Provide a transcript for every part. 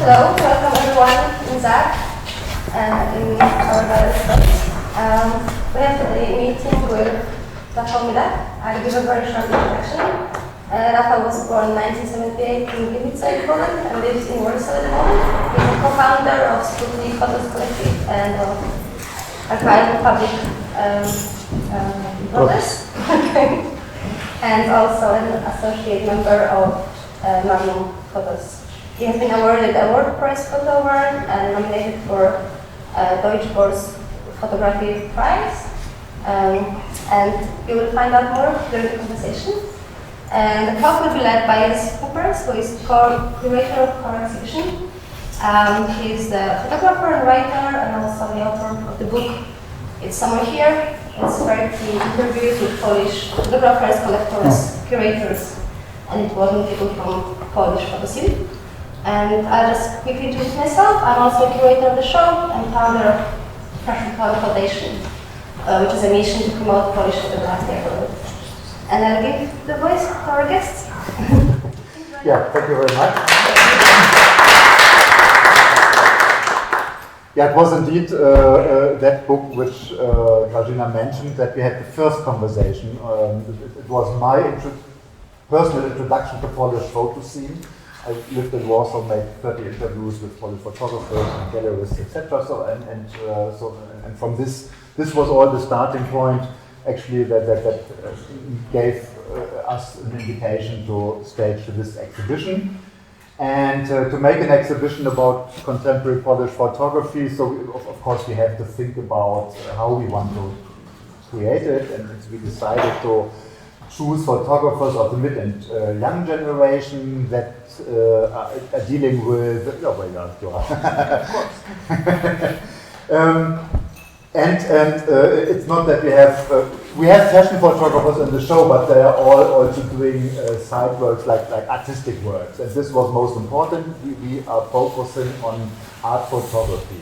Hello, welcome everyone in Zag and in our various spots. We have today a meeting with Rafał Milach. I'll give a very short introduction. Rafał was born in 1978 in Gliwice, Poland, and lives in Warsaw at the moment. He's a co-founder of Sputnik Photos Kollektivs and of Akademie der Proteste, and also an associate member of Magnum Photos. He has been awarded a World Press Photo Award and nominated for Deutsche Börse Fotografie Prize. And you will find out more during the conversation. And the talk will be led by Jens Poppers, who is curator of our exhibition. He is the photographer and writer and also the author of the book It's Somewhere Here. It's 30 interviews with Polish photographers, collectors, curators, and it wasn't people from Polish photo scene. And I'll just quickly introduce myself. I'm also a curator of the show and founder of Fashion Foundation, which is a mission to promote Polish photography abroad. And I'll give the voice to our guests. Yeah, thank you very much. Yeah, it was indeed that book which Grażyna mentioned that we had the first conversation. It was my personal introduction to Polish photo scene. I lived in Warsaw, made 30 interviews with Polish photographers and gallerists, etc. So and from this was all the starting point. Actually, that gave us an invitation to stage this exhibition. And to make an exhibition about contemporary Polish photography, so of course we have to think about how we want to create it, and we decided to choose photographers of the mid and young generation that are dealing with. Oh my God, you are. And it's not that we have fashion photographers in the show, but they are all also doing side works like artistic works. And this was most important. We are focusing on art photography.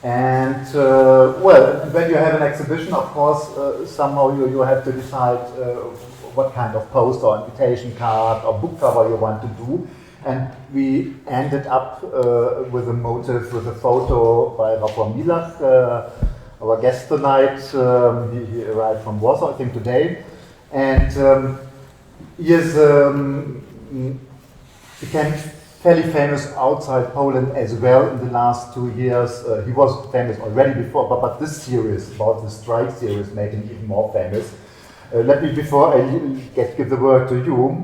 And well, when you have an exhibition, of course, somehow you have to decide what kind of poster or invitation card or book cover you want to do. And we ended up with a motif, with a photo by Rafał Milach, our guest tonight. He arrived from Warsaw, I think, today. And he is became fairly famous outside Poland as well in the last 2 years. He was famous already before, but this series, about the strike series, made him even more famous. Let me, before I give the word to you,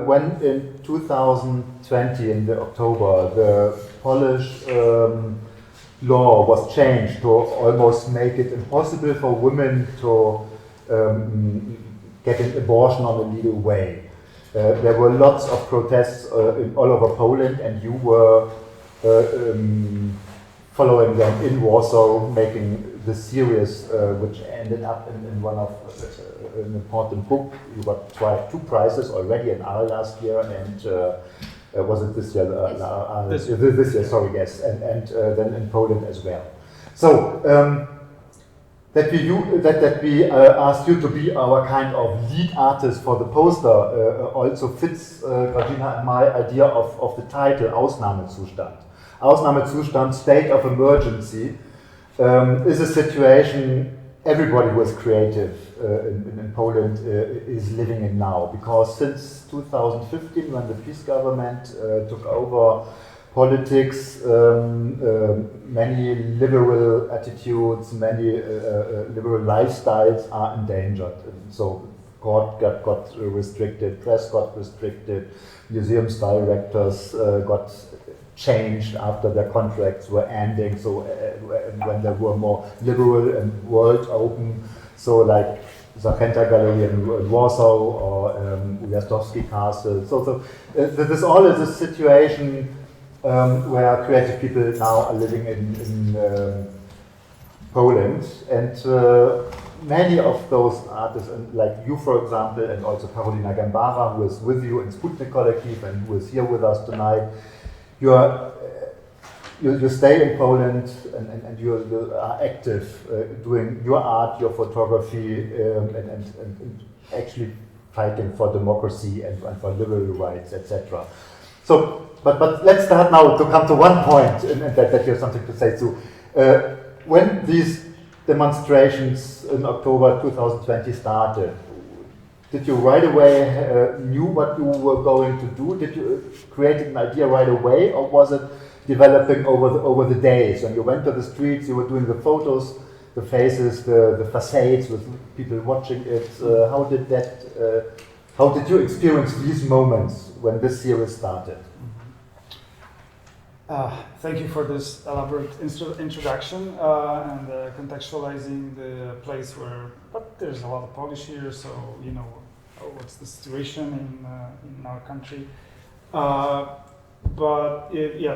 when in 2020, in the October, the Polish law was changed to almost make it impossible for women to get an abortion on a legal way. There were lots of protests all over Poland, and you were following them in Warsaw, making the series, which ended up in one of an important book. You got 2 prizes already in R last year, and was it this year? This year, sorry, yes, and then in Poland as well. So that we asked you to be our kind of lead artist for the poster also fits Grażyna and my idea of the title Ausnahmezustand. Ausnahmezustand, state of emergency, is a situation everybody who is creative in Poland is living in now, because since 2015, when the peace government took over politics, many liberal attitudes, many liberal lifestyles are endangered. And so court got restricted, press got restricted, museums directors got changed after their contracts were ending, so when they were more liberal and world open, so like Zachęta Gallery in Warsaw or Ujazdowski Castle. So this all is a situation where creative people now are living in Poland, and many of those artists, like you, for example, and also Karolina Gambara, who is with you in Sputnik Kollektiv and who is here with us tonight, you stay in Poland and you are active doing your art, your photography, and actually fighting for democracy and for liberal rights, etc. So But let's start now to come to one point, and that you have something to say too. When these demonstrations in October 2020 started, did you right away knew what you were going to do? Did you create an idea right away, or was it developing over the days? When you went to the streets, you were doing the photos, the faces, the facades with people watching it. How did you experience these moments when this series started? Thank you for this elaborate introduction and contextualizing the place where, but there's a lot of Polish here, so you know what's the situation in our country. Yeah,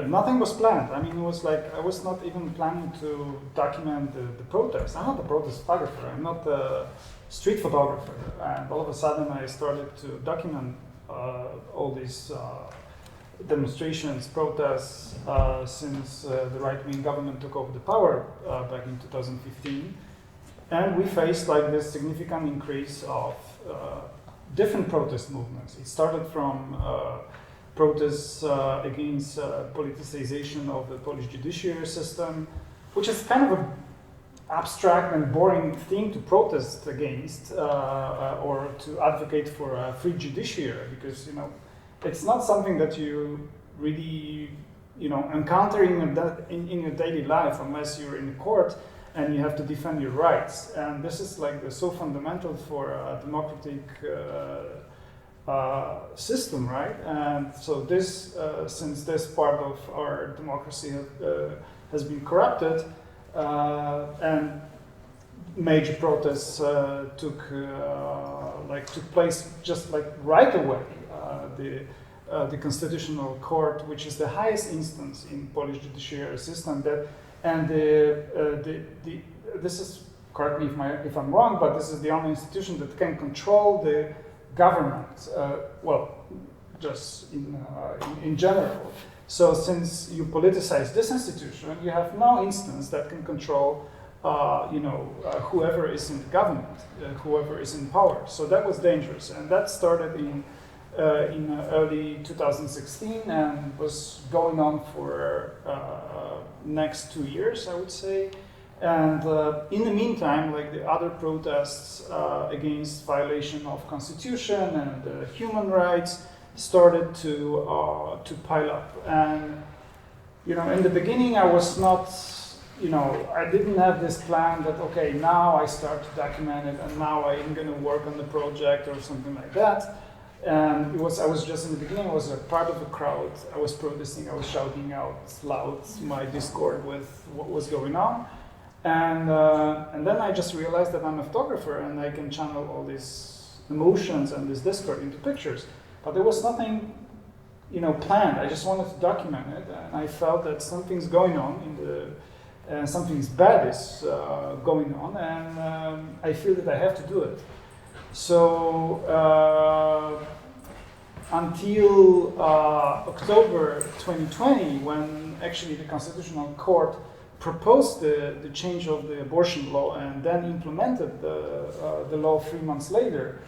nothing was planned. I mean, it was like I was not even planning to document the protest. I'm not a protest photographer. I'm not a street photographer. And all of a sudden, I started to document all these demonstrations, protests, since the right-wing government took over the power back in 2015. And we faced like this significant increase of different protest movements. It started from protests against politicization of the Polish judiciary system, which is kind of an abstract and boring thing to protest against or to advocate for a free judiciary, because you know it's not something that you really encounter in your daily life unless you're in court and you have to defend your rights. And this is like so fundamental for a democratic system, right? And so this, since this part of our democracy has been corrupted, and major protests took place just like right away. The Constitutional Court, which is the highest instance in Polish judiciary system, this is, correct me if I'm wrong, but this is the only institution that can control the government. Just in general. So since you politicize this institution, you have no instance that can control, whoever is in the government, whoever is in power. So that was dangerous, and that started in early 2016 and was going on for next 2 years, I would say. And in the meantime, like the other protests against violation of constitution and human rights started to pile up. And in the beginning, I was not, I didn't have this plan that okay, now I start to document it, and now I'm going to work on the project or something like that. And I was just in the beginning, I was a part of a crowd. I was protesting, I was shouting out loud my discord with what was going on. And then I just realized that I'm a photographer and I can channel all these emotions and this discord into pictures. But there was nothing, planned. I just wanted to document it, and I felt that something's going on something's bad is going on, and I feel that I have to do it. So until October 2020, when actually the Constitutional Court proposed the change of the abortion law and then implemented the law 3 months later,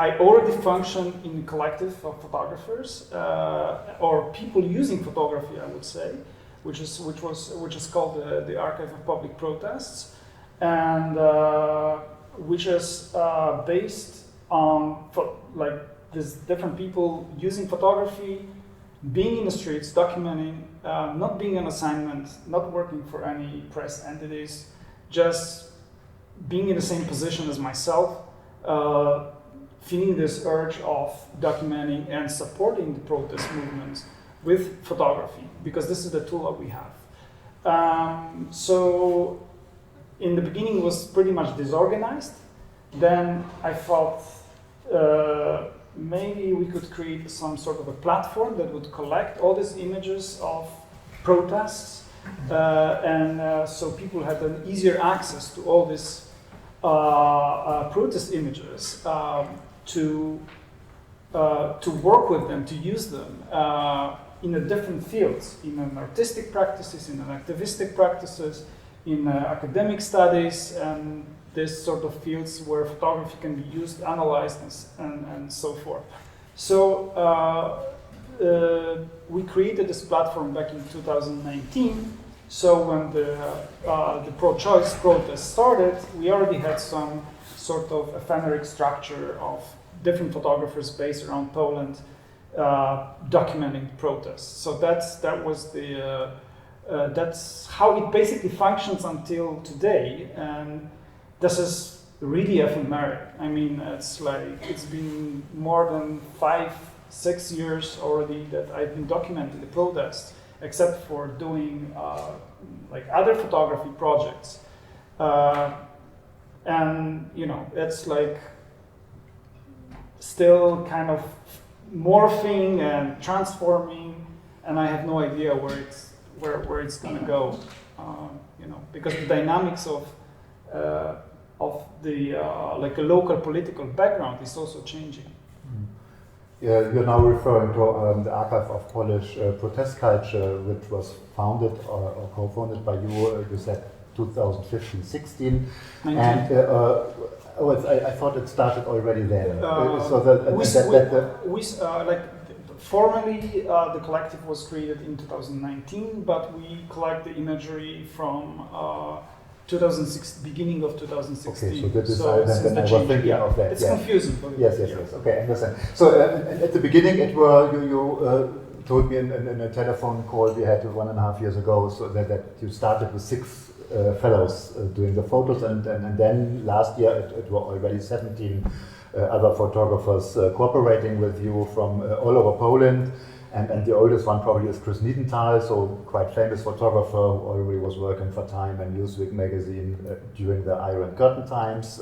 I already functioned in a collective of photographers or people using photography, I would say, which is called the Archive of Public Protests, and which is based on these different people using photography, being in the streets, documenting, not being on assignment, not working for any press entities, just being in the same position as myself, feeling this urge of documenting and supporting the protest movements with photography, because this is the tool that we have. So in the beginning it was pretty much disorganized. Then I thought maybe we could create some sort of a platform that would collect all these images of protests, and so people had an easier access to all these protest images, to work with them, to use them in the different fields, in an artistic practices, in an activistic practices, in academic studies, and this sort of fields where photography can be used, analyzed, and so forth. So we created this platform back in 2019. So when the pro-choice protest started, we already had some sort of ephemeric structure of different photographers based around Poland documenting the protests. So that's how it basically functions until today, and this is really ephemeric. I mean, it's been more than 5-6 years already that I've been documenting the protests, except for doing like other photography projects, and you know, it's like still kind of morphing and transforming, and I have no idea where it's gonna go, you know, because the dynamics of the like a local political background is also changing. Yeah, you're now referring to the Archive of Polish Protest Culture, which was founded or co-founded by you. You said 2015-16, and I thought it started already then. Formally, the collective was created in 2019, but we collect the imagery from beginning of 2016. Okay, so that is I was thinking of that. It's confusing. Yes. Okay, I understand. So at the beginning, you told me in a telephone call we had 1.5 years ago, so that you started with 6 fellows doing the photos, and then last year it were already 17 other photographers cooperating with you from all over Poland. And the oldest one probably is Chris Niedenthal, so quite famous photographer who already was working for Time and Newsweek magazine during the Iron Curtain times.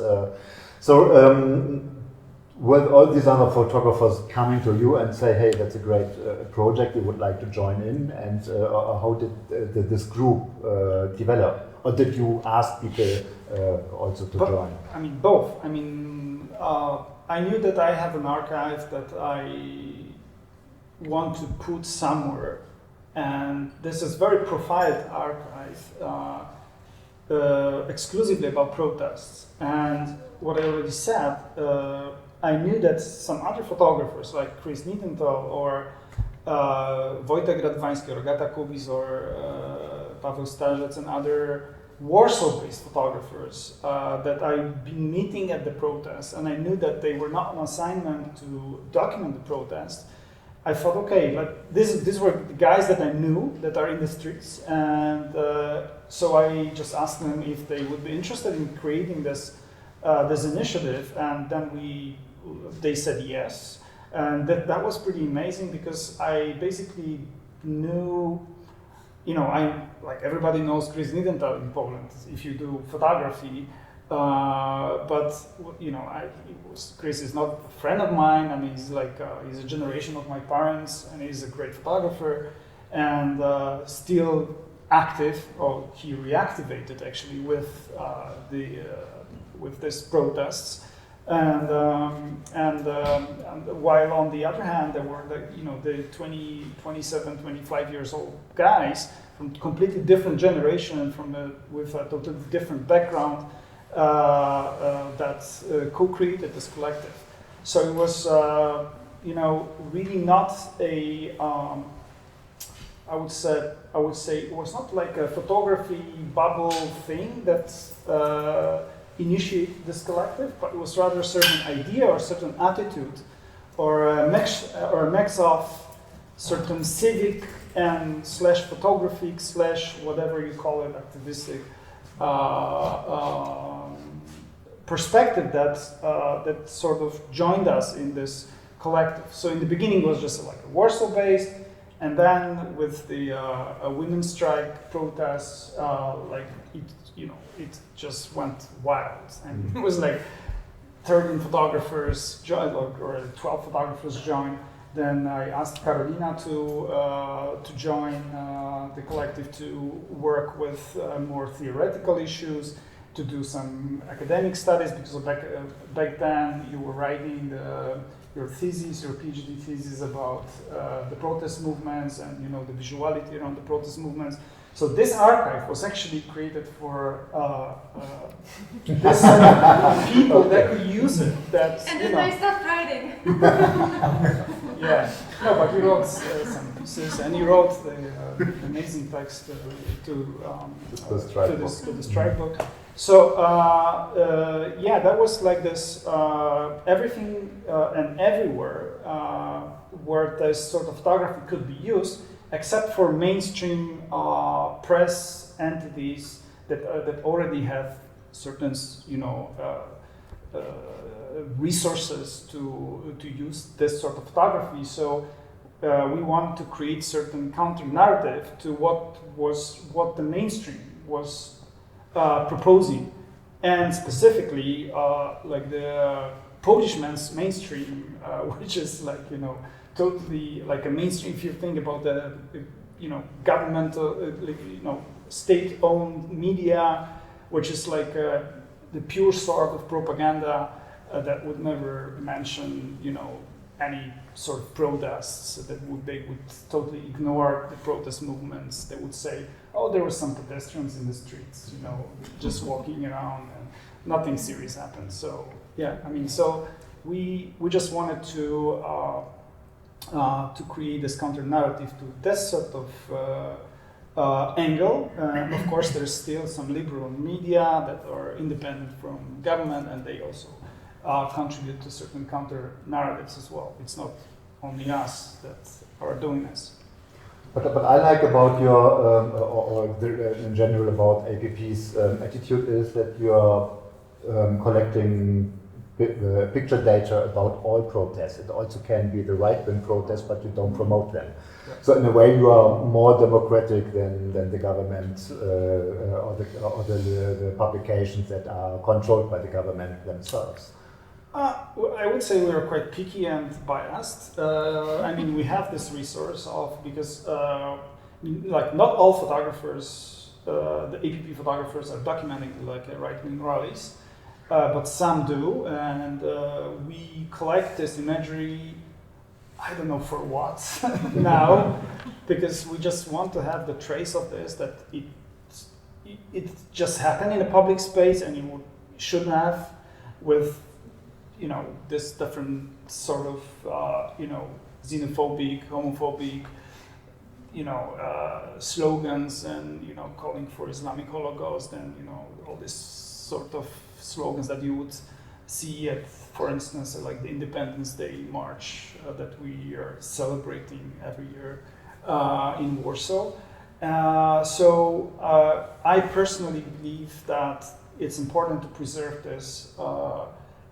With all these other photographers coming to you and say, hey, that's a great project, we would like to join in, and how did this group develop? Or did you ask people also to join? I mean, both. I mean, I knew that I have an archive that I want to put somewhere, and this is very profiled archive, exclusively about protests. And what I already said, I knew that some other photographers like Chris Niedenthal or Wojtek Radwański or Agata Kubis or Paweł Starzec and other Warsaw-based photographers that I've been meeting at the protests, and I knew that they were not on assignment to document the protest. I thought, okay, like these were the guys that I knew that are in the streets, and so I just asked them if they would be interested in creating this initiative, and then they said yes, and that was pretty amazing because I basically knew, you know, like everybody knows Chris Niedenthal in Poland if you do photography. But you know, Chris is not a friend of mine. I mean, he's a generation of my parents, and he's a great photographer, and still active. Or he reactivated actually with this protests, and while on the other hand there were the 20, 27, 25 years old guys from completely different generation and with a totally different background. That co-created this collective. So it was, really not a. I would say it was not like a photography bubble thing that initiated this collective, but it was rather a certain idea or a certain attitude, or a mix of certain civic and /photographic / whatever you call it, activistic. Perspective that sort of joined us in this collective. So in the beginning it was just like a Warsaw based, and then with the women's strike protests, it just went wild, and it was like 13 photographers joined, or 12 photographers joined. Then I asked Karolina to join the collective to work with more theoretical issues, to do some academic studies, because back then you were writing your thesis, your PhD thesis about the protest movements and the visuality around the protest movements. So this archive was actually created for this people that could use it. And then I stopped writing. writing. Yeah, no, but you wrote some pieces, and you wrote the amazing text to the strike book. So yeah, that was like this. Everything and everywhere where this sort of photography could be used, except for mainstream press entities that already have certain, you know, resources to use this sort of photography. So we want to create certain counter narrative to what the mainstream was proposing, and specifically like the Polish mainstream, which is like, you know, totally like a mainstream. If you think about the, you know, governmental, you know, state-owned media, which is like the pure sort of propaganda that would never mention, you know, any sort of protests. They would totally ignore the protest movements. They would say, oh, there were some pedestrians in the streets, you know, just walking around, and nothing serious happened. So yeah, I mean, so we just wanted to create this counter narrative to this sort of angle. And of course, there's still some liberal media that are independent from government, and they also contribute to certain counter narratives as well. It's not only us that are doing this. But I like about your, in general about APP's attitude is that you are collecting picture data about all protests. It also can be the right-wing protests, but you don't promote them. Yeah. So in a way, you are more democratic than the government or the publications that are controlled by the government themselves. I would say we are quite picky and biased. I mean, we have this resource because like not all photographers, the APP photographers are documenting like right-wing rallies, but some do, and we collect this imagery. I don't know for what now, because we just want to have the trace of this, that it just happened in a public space, and it shouldn't have, with, you know, this different sort of, you know, xenophobic, homophobic, you know, slogans, and, you know, calling for Islamic Holocaust, and, you know, all this sort of slogans that you would see at, for instance, like the Independence Day march that we are celebrating every year in Warsaw. So I personally believe that it's important to preserve this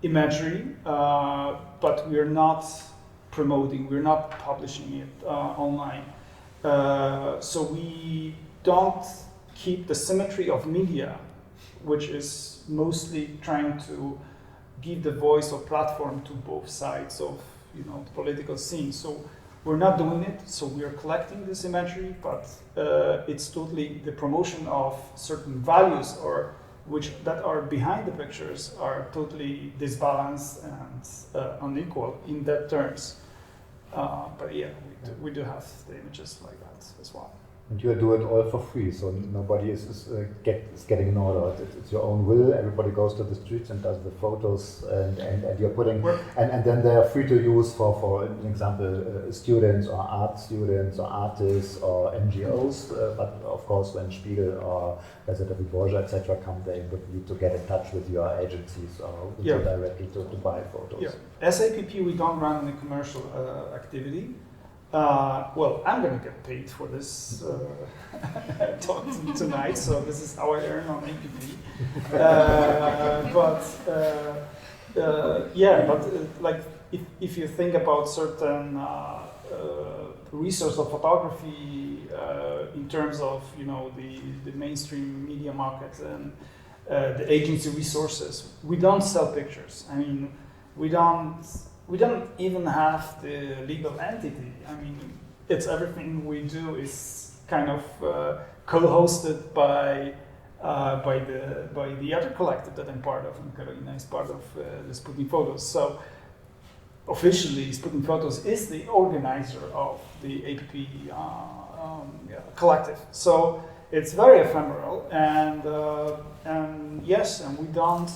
imagery, but we're not promoting, we're not publishing it online. So we don't keep the symmetry of media, which is mostly trying to give the voice or platform to both sides of, you know, the political scene. So we're not doing it. So we are collecting this imagery, but it's totally the promotion of certain values or that are behind the pictures are totally disbalanced and unequal in that terms. But yeah, we do have the images like that as well. And you do it all for free, so nobody is getting an order. It's your own will. Everybody goes to the streets and does the photos, and you're putting, and then they are free to use for an example, students or art students or artists or NGOs. But of course, when Spiegel or Gazeta Wyborcza, etc., come, they would need to get in touch with your agencies or directly to buy photos. Yeah. As APP, we don't run any commercial activity. Well, I'm going to get paid for this talk tonight, so this is how I earn on APP. Like if you think about certain resource of photography in terms of, you know, the mainstream media market and the agency resources, we don't sell pictures. I mean, we don't even have the legal entity. I mean, it's everything we do is kind of co-hosted by the other collective that I'm part of, and Karolina is part of the Sputnik Photos. So officially, Sputnik Photos is the organizer of the APP collective. So it's very ephemeral, and yes, and we don't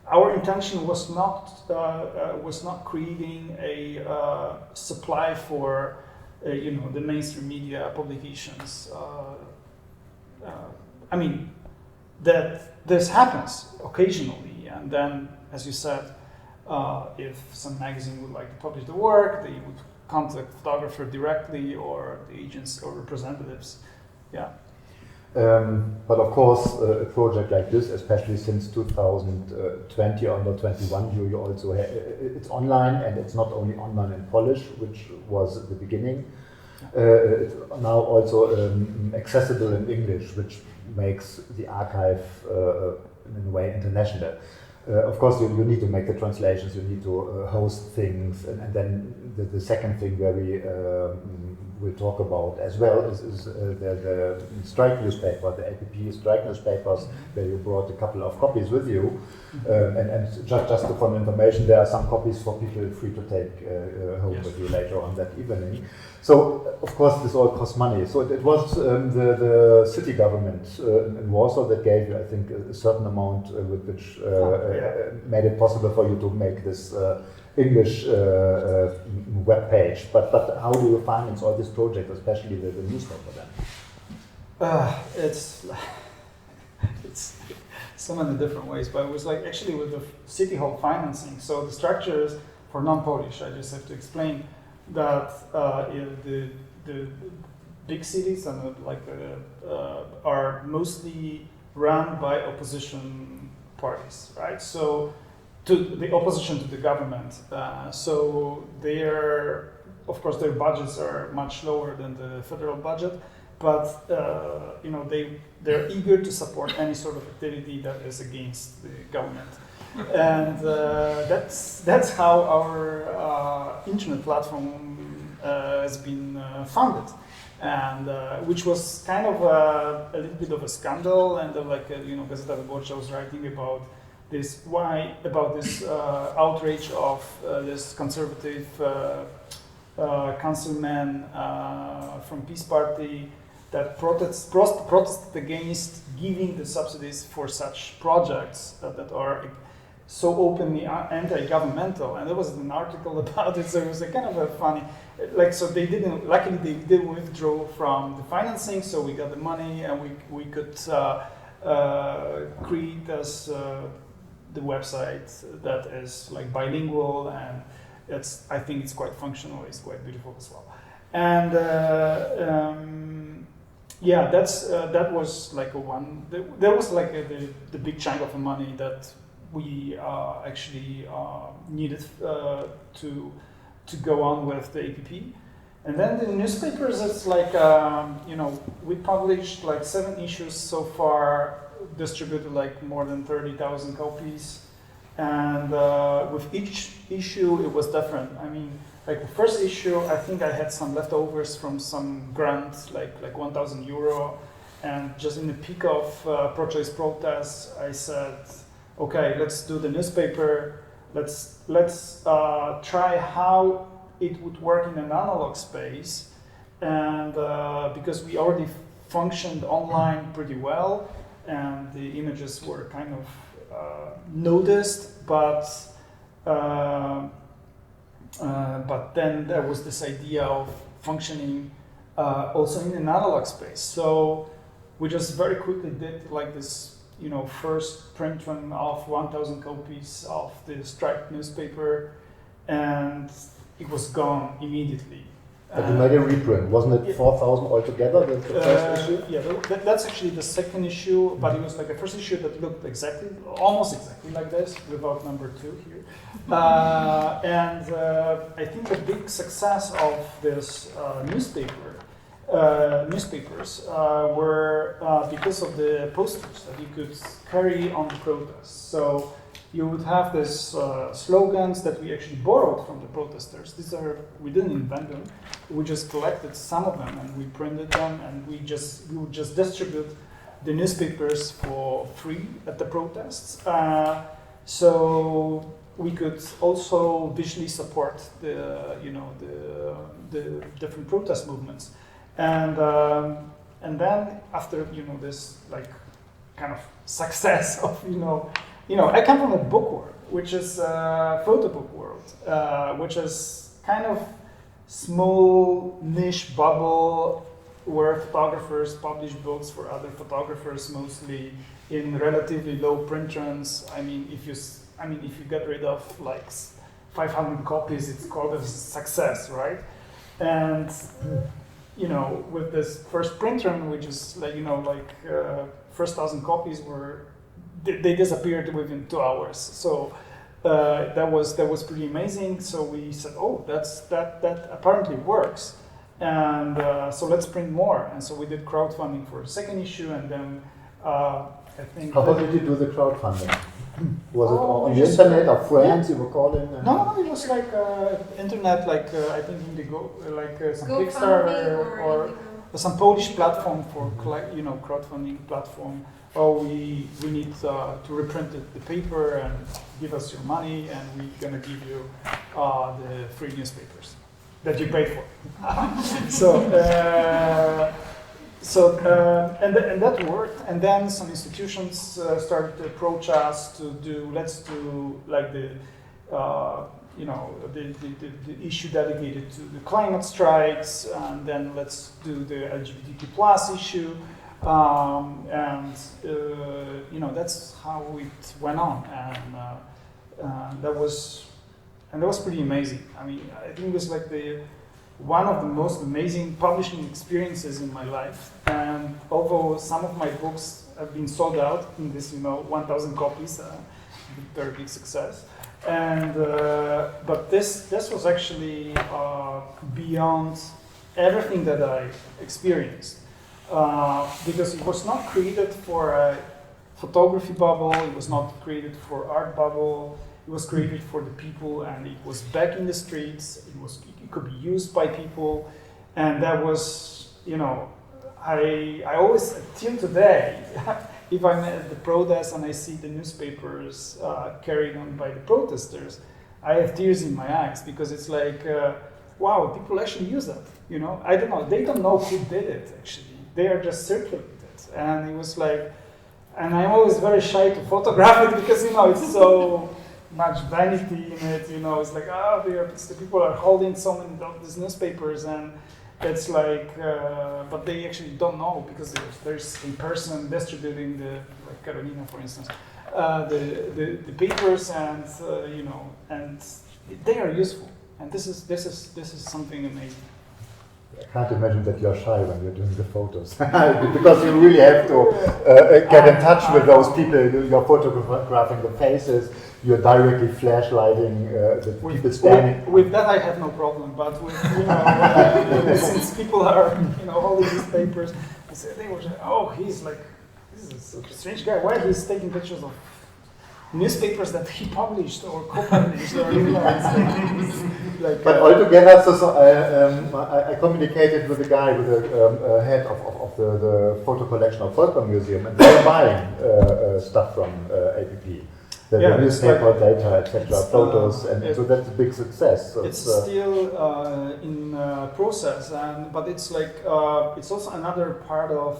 our intention was not creating a supply for the mainstream media publications. I mean, that this happens occasionally, and then, as you said, if some magazine would like to publish the work, they would contact the photographer directly or the agents or representatives. Yeah. But of course, a project like this, especially since 2020 or 21, you also it's online, and it's not only online in Polish, which was the beginning. It's now also accessible in English, which makes the archive in a way international. Of course, you need to make the translations, you need to host things, and then the second thing where we will talk about as well is the strike newspaper, the APP strike newspapers, where you brought a couple of copies with you. And just for information, there are some copies for people free to take home with you later on that evening. So, of course, this all costs money. So it was the city government in Warsaw that gave you, I think, a certain amount with which made it possible for you to make this English web page. But how do you finance all this project, especially the newspaper then? It's so many different ways, but it was like actually with the city hall financing. So the structures for non-Polish, I just have to explain that the big cities and are mostly run by opposition parties, right? So to the opposition to the government. So of course, their budgets are much lower than the federal budget, but they're eager to support any sort of activity that is against the government. And that's how our internet platform has been founded, and which was kind of a little bit of a scandal, and Gazeta Wyborcza was writing about this outrage of this conservative councilman from Peace Party that protested against giving the subsidies for such projects that are so openly anti-governmental, and there was an article about it. So it was a kind of a funny, so they didn't withdraw from the financing, so we got the money and we could create as the website that is like bilingual, and I think it's quite functional. It's quite beautiful as well, and that was like there was like the big chunk of the money that we actually needed to go on with the APP. And then the newspapers, it's like, we published like 7 issues so far, distributed like more than 30,000 copies. And with each issue, it was different. I mean, like the first issue, I think I had some leftovers from some grant, like 1,000 euro. And just in the peak of pro-choice protests, I said, okay, let's do the newspaper. Let's try how it would work in an analog space, and because we already functioned online pretty well, and the images were kind of noticed, but then there was this idea of functioning also in an analog space. So we just very quickly did like this. First print run of 1,000 copies of the striped newspaper, and it was gone immediately. But you made a reprint, wasn't it 4,000 altogether, the first issue? Yeah, that's actually the second issue, but it was like a first issue that looked almost exactly like this, without number 2 here. And I think the big success of this newspapers were because of the posters that you could carry on the protests. So you would have these slogans that we actually borrowed from the protesters. We didn't invent them. We just collected some of them and we printed them, and we would just distribute the newspapers for free at the protests. So we could also visually support the different protest movements. And then after this like kind of success of I come from a book world, which is a photo book world, which is kind of small niche bubble where photographers publish books for other photographers, mostly in relatively low print runs. I mean, if you get rid of like 500 copies, it's called a success, right? And with this first print run, which is first 1,000 copies they disappeared within 2 hours. So that was pretty amazing. So we said, oh, that apparently works, and so let's print more. And so we did crowdfunding for the second issue, and then I think. How did you do the crowdfunding? Was it on the internet or friends you were calling? No, it was like internet, like I think Indigo, like some Kickstarter or some Polish platform for crowdfunding platform. Oh, we need to reprint the paper and give us your money, and we're gonna give you the free newspapers that you paid for. And that worked. And then some institutions started to approach us to let's do like the issue dedicated to the climate strikes, and then let's do the LGBTQ plus issue. That's how it went on, and that was pretty amazing. I mean, I think it was like one of the most amazing publishing experiences in my life. And although some of my books have been sold out in this, 1,000 copies, very big success. And but this was actually beyond everything that I experienced. Because it was not created for a photography bubble, it was not created for art bubble, it was created for the people, and it was back in the streets, it could be used by people, and that was, I always, till today, if I'm at the protest and I see the newspapers carried on by the protesters, I have tears in my eyes, because it's like, wow, people actually use that, I don't know, they don't know who did it, actually. They are just circulating it, and it was like, and I'm always very shy to photograph it because it's so much vanity in it. It's like the people are holding so many of these newspapers, and it's like, but they actually don't know because there's a person distributing like Carolina, for instance, the papers, and and they are useful, and this is something amazing. I can't imagine that you're shy when you're doing the photos, because you really have to get in touch with those people. You're photographing the faces, you're directly flashlighting the people standing. With that I have no problem, but with, since people are holding these papers, they were saying, oh, he's like, this is a strange guy, why he's taking pictures of newspapers that he published or co-published, or like. But altogether, I communicated with a guy, with the head of the photo collection of Volkswagen Museum, and they were buying stuff from APP. The newspaper, data, etc., photos, and so that's a big success. So it's still in process, but it's like it's also another part of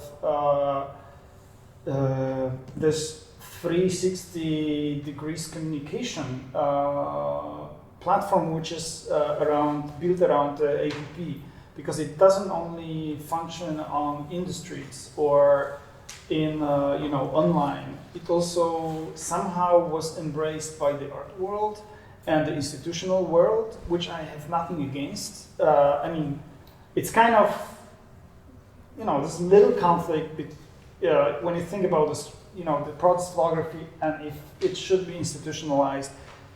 this 360 degrees communication platform, which is built around APP, because it doesn't only function on industries or in online. It also somehow was embraced by the art world and the institutional world, which I have nothing against. I mean, it's kind of this little conflict when you think about this. The protest photography, and if it should be institutionalized,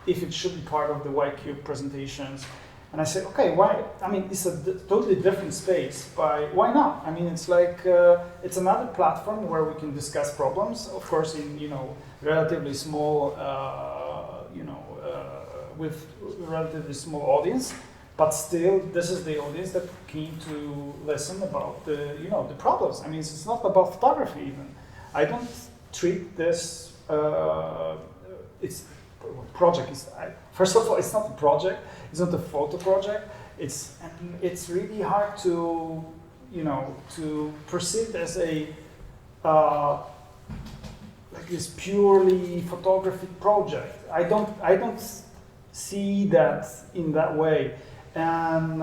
if it should be part of the Y-Cube presentations. And I said, okay, why? I mean, it's a totally different space, why not? I mean, it's like, it's another platform where we can discuss problems, of course, in, relatively small, with relatively small audience, but still, this is the audience that came to listen about the problems. I mean, it's not about photography even. I don't treat this, it's project. First of all, it's not a project. It's not a photo project. It's really hard to, to perceive as a this purely photography project. I don't see that in that way. And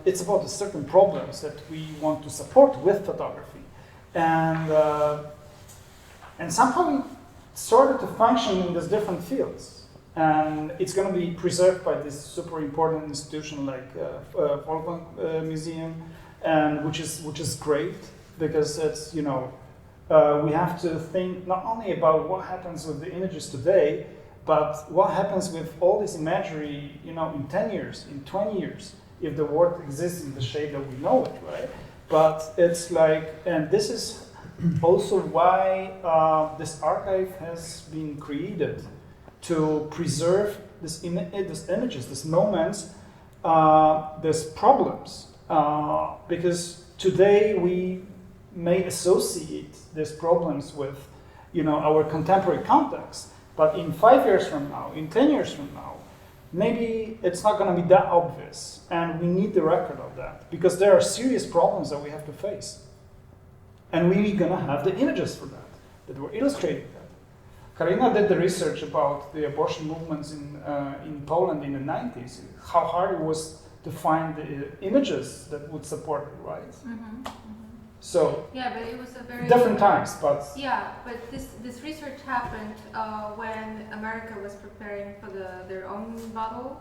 it's about the certain problems that we want to support with photography. And somehow it started to function in these different fields. And it's going to be preserved by this super important institution like Volkwang Museum, and which is great because it's, you know, we have to think not only about what happens with the images today, but what happens with all this imagery, you know, in 10 years, in 20 years, if the world exists in the shape that we know it, right? But it's like, and this is also why this archive has been created, to preserve these images, these moments, these problems. Because today we may associate these problems with, you know, our contemporary context. But in 5 years from now, in 10 years from now, maybe it's not going to be that obvious. And we need the record of that because there are serious problems that we have to face. And we're going to have the images for that were illustrating that. Karina did the research about the abortion movements in Poland in the 90s, how hard it was to find the images that would support it, right? Mm-hmm. So yeah, but it was a very different times, but yeah, but this research happened when America was preparing for their own battle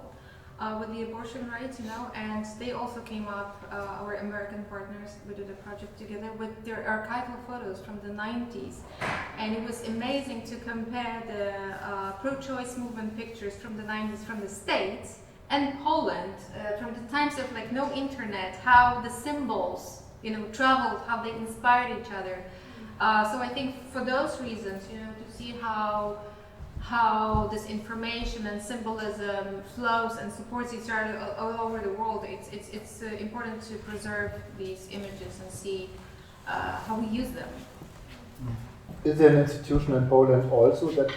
with the abortion rights, you know, and they also came up, our American partners, we did a project together with their archival photos from the 90s, and it was amazing to compare the pro-choice movement pictures from the 90s from the States and Poland, from the times of like no internet, how the symbols, you know, traveled, how they inspired each other. So I think for those reasons, you know, to see how this information and symbolism flows and supports each other all over the world, it's important to preserve these images and see how we use them. Is there an institution in Poland also that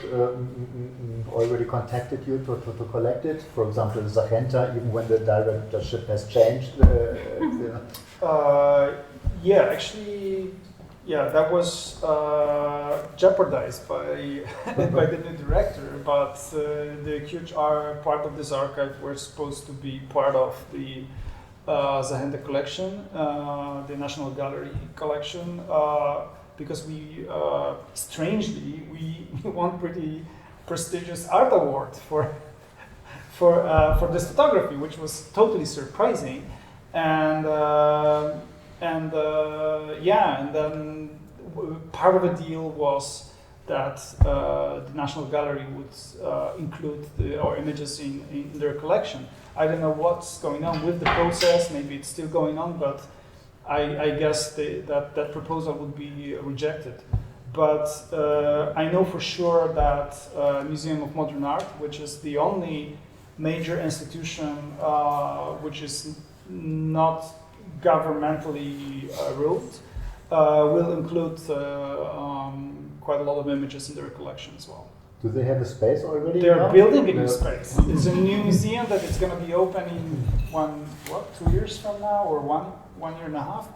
already contacted you to collect it? For example, Zachenta, even when the directorship has changed? Yeah, actually, yeah, that was jeopardized by by the new director. But the huge part of this archive were supposed to be part of the Zachenta collection, the National Gallery collection. Because we, strangely, we won pretty prestigious art award for this photography, which was totally surprising, and then part of the deal was that the National Gallery would include our images in their collection. I don't know what's going on with the process. Maybe it's still going on, but I guess that proposal would be rejected. But I know for sure that Museum of Modern Art, which is the only major institution which is not governmentally ruled, will include quite a lot of images in their collection as well. Do they have a space already? They're building a new space. It's a new museum that is going to be open in 2 years from now, or one year and a half.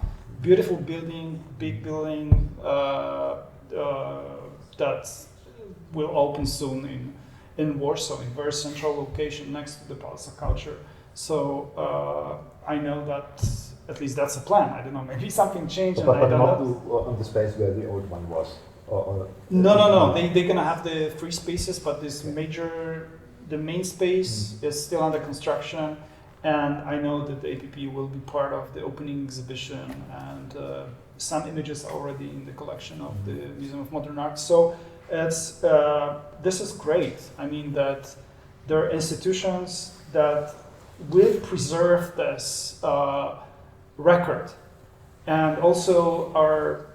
Beautiful building, big building that will open soon in Warsaw, in very central location next to the Palace of Culture. So I know that at least that's a plan. I don't know, maybe something changed. But not on the space where the old one was. No. They're gonna have the free spaces, but the main space is still under construction, and I know that the APP will be part of the opening exhibition, and some images are already in the collection of the Museum of Modern Art. So it's this is great. I mean that there are institutions that will preserve this record, and also our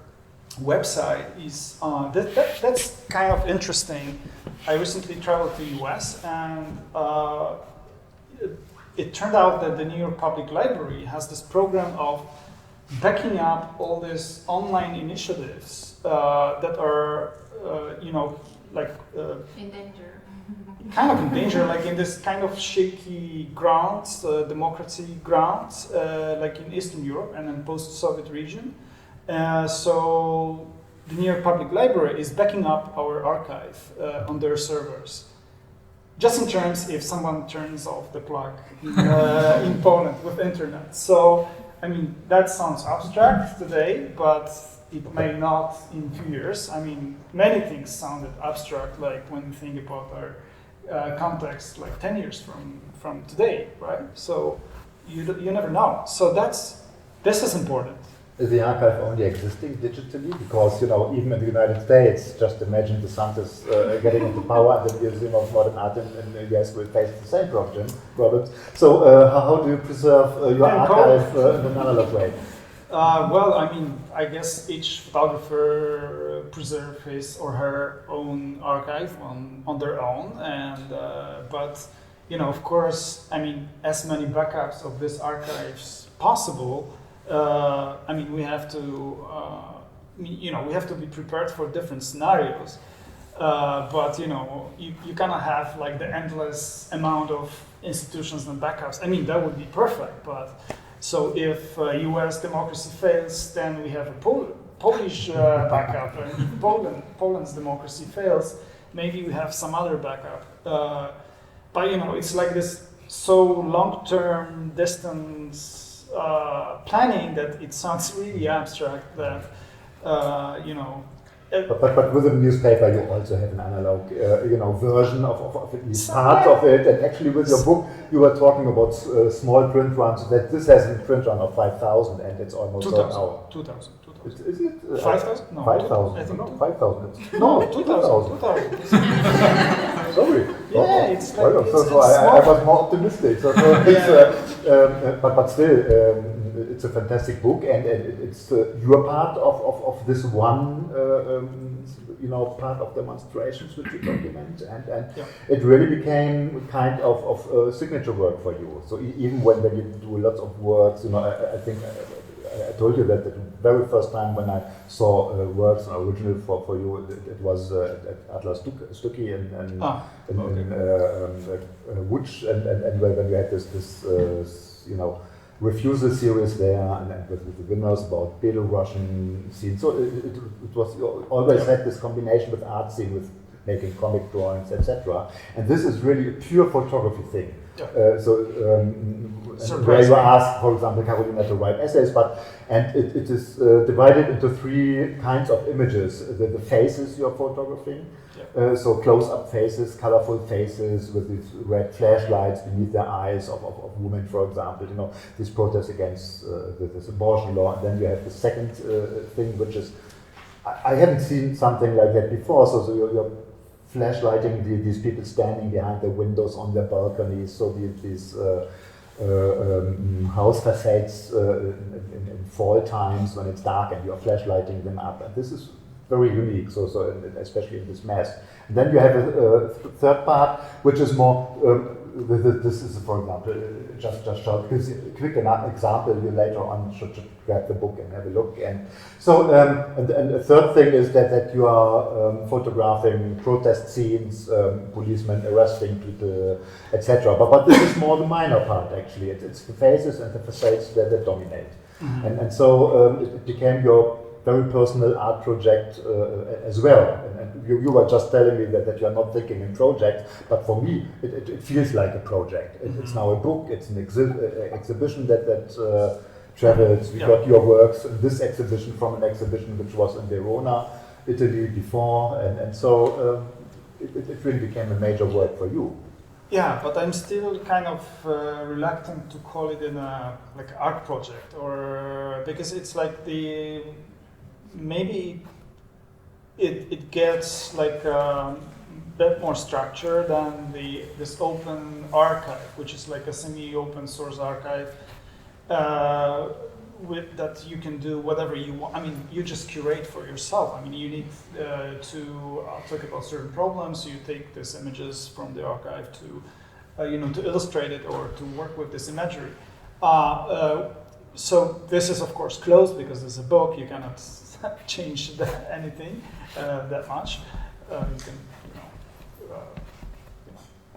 website is that's kind of interesting. I recently traveled to US, and it turned out that the New York Public Library has this program of backing up all these online initiatives that are in danger. Kind of in danger, like in this kind of shaky grounds, democracy grounds, like in Eastern Europe and in post-Soviet region. So the New York Public Library is backing up our archive on their servers. Just in terms if someone turns off the plug in Poland with internet. So, I mean, that sounds abstract today, but it may not in 2 years. I mean, many things sounded abstract, like when you think about our context, like 10 years from today, right? So you never know. So this is important. Is the archive only existing digitally? Because, you know, even in the United States, just imagine the scientists getting into power and the Museum of Modern Art in the US will face the same problems. So how do you preserve your archive in an analog way? Well, I mean, I guess each photographer preserve his or her own archive on their own, and but you know, of course, I mean, as many backups of these archives possible. I mean, we have to, you know, we have to be prepared for different scenarios. But you know, you cannot have like the endless amount of institutions and backups. I mean, that would be perfect, but. So if U.S. democracy fails, then we have a Polish backup, and if Poland's democracy fails, maybe we have some other backup. But you know, it's like this so long-term distance planning that it sounds really abstract. That you know. But with a newspaper, you also have an analog, you know, version of at least part of it. And actually, with your book, you were talking about small print runs. That this has a print run of 5,000, and it's almost sold out. 2,000. Is it 5,000? No, 5,000. I think no, 5,000. No, 2,000. 2,000. Sorry. Yeah, it's like so I was more optimistic. So it's, but still. It's a fantastic book, and it's your part of this one, you know, part of demonstrations which you document, and it really became kind of signature work for you. So even when you do lots of works, you know, I think I told you that the very first time when I saw works original for you, it was at Atlas Stucki in Łódź, and when you had this you know, refusal series there, and with the winners about Belarusian scene. So it was, you always had this combination with art scene, with making comic drawings, etc. And this is really a pure photography thing. Where you ask, for example, Carolina to write essays, and it is divided into three kinds of images: the faces you're photographing. So close-up faces, colorful faces with these red flashlights beneath their eyes of women, for example. You know, this protest against this abortion law. And then you have the second thing, which is, I haven't seen something like that before. So you're flashlighting these people standing behind the windows on their balconies. So these house facades in fall times when it's dark, and you're flashlighting them up. And this is very unique, so especially in this mess. And then you have a third part, which is more. This is, for example, just short, quick example. You later on should grab the book and have a look. And so, and the third thing is that you are photographing protest scenes, policemen arresting people, etc. But this is more the minor part. Actually, it's the faces and the facades that dominate. Mm-hmm. And so it became your very personal art project as well. And you were just telling me that you're not thinking in projects, but for me, it feels like a project. It's now a book, it's an exhibition that travels. We got your works in this exhibition from an exhibition which was in Verona, Italy before, and so it really became a major work for you. Yeah, but I'm still kind of reluctant to call it like art project, or because it's like maybe it gets like a bit more structure than this open archive, which is like a semi-open source archive with that you can do whatever you want. I mean, you just curate for yourself. I mean, you need to talk about certain problems. You take these images from the archive to you know, to illustrate it or to work with this imagery. So this is of course closed because it's a book. You cannot change anything that much. You can,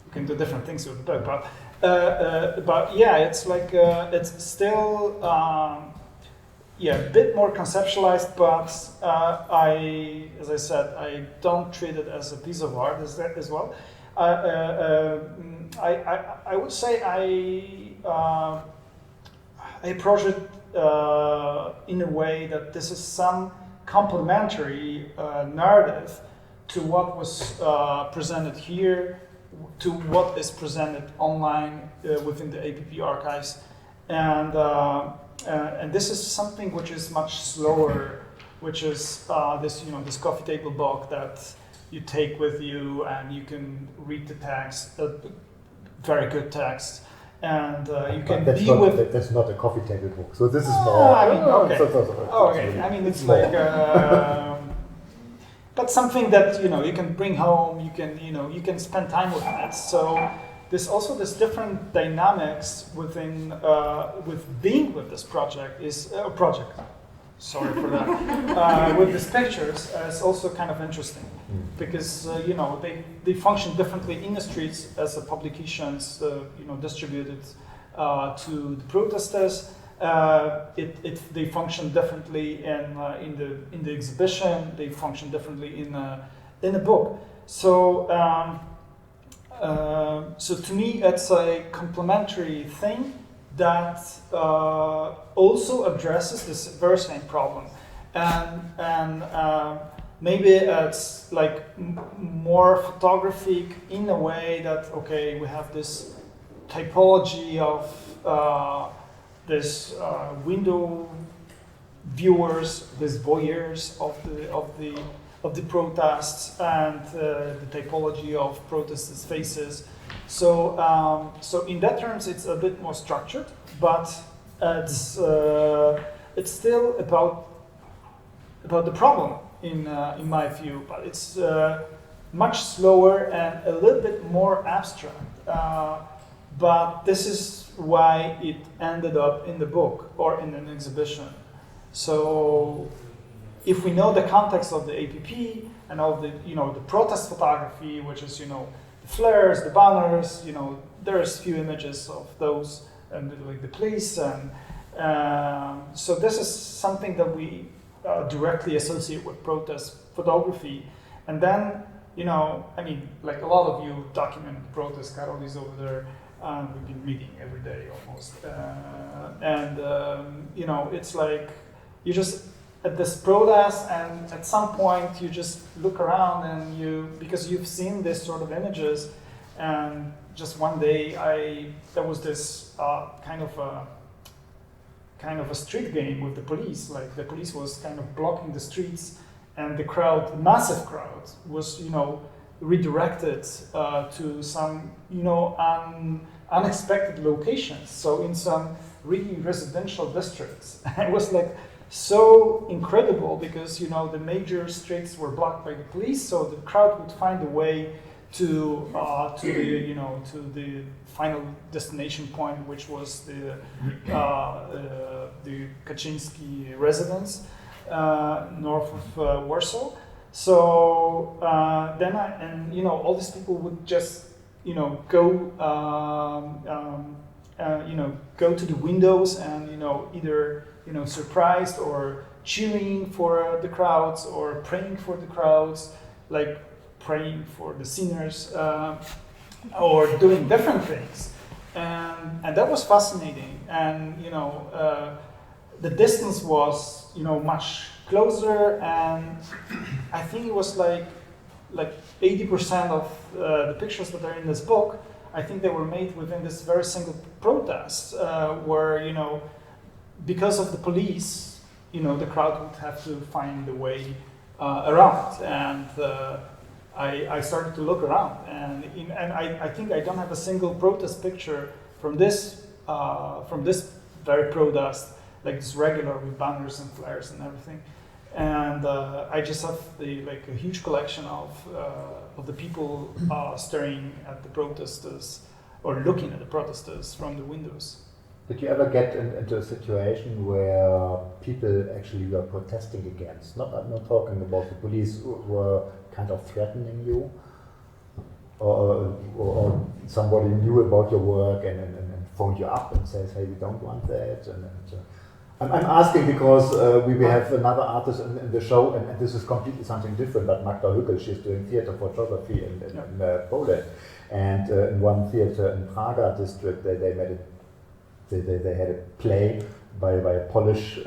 you can do different things with the book, but yeah, it's like it's still a bit more conceptualized, but as I said, I don't treat it as a piece of art as well. I would say I approach it in a way that this is some complementary narrative to what was presented here, to what is presented online within the APP archives, and this is something which is much slower, which is this coffee table book that you take with you and you can read the text, very good text, and you can that's be not, with. That's not a coffee table book, so this is more. I mean, okay. Okay. I mean, it's like, but something that you can bring home. You can spend time with it. So there's also this different dynamics within with being with this project is project. Sorry for that. With these pictures, it's also kind of interesting because they function differently in the streets as publications, distributed to the protesters. They function differently in the exhibition. They function differently in a book. So to me, it's a complementary thing that also addresses this very same problem, and maybe it's like more photographic in a way that we have this typology of this window viewers, these voyeurs of the protests, and the typology of protesters' faces. So in that terms, it's a bit more structured, but it's still about the problem in my view. But it's much slower and a little bit more abstract. But this is why it ended up in the book or in an exhibition. So if we know the context of the APP and all the the protest photography, which is the flares, the banners, there's few images of those, and like the police, and so this is something that we directly associate with protest photography. And then I mean, like a lot of you document protests. Katowice over there. We've been reading every day almost, it's like you just at this protest, and at some point you just look around and because you've seen this sort of images, and just one day there was this kind of a street game with the police. Like the police was kind of blocking the streets, and the crowd, the massive crowd, was redirected to some unexpected locations. So in some really residential districts, it was like so incredible because the major streets were blocked by the police, so the crowd would find a way to the final destination point, which was the Kaczynski residence north of Warsaw. So then all these people would just go go to the windows and either surprised or cheering for the crowds or praying for the crowds, like praying for the sinners, or doing different things, and that was fascinating. And the distance was much closer, and I think it was like 80% of the pictures that are in this book, I think they were made within this very single protest, where because of the police, the crowd would have to find a way around. And I started to look around, and I think I don't have a single protest picture from this very protest, like this regular with banners and flares and everything. And I just have a huge collection of the people staring at the protesters or looking at the protesters from the windows. Did you ever get into a situation where people actually were protesting against? I'm not talking about the police who were kind of threatening you, or somebody knew about your work and phoned you up and says, hey, we don't want that. I'm asking because we have another artist in the show, and this is completely something different. But Magda Hückel, she's doing theater photography in Poland, and in one theater in Praga district, they made it. They had a play by a Polish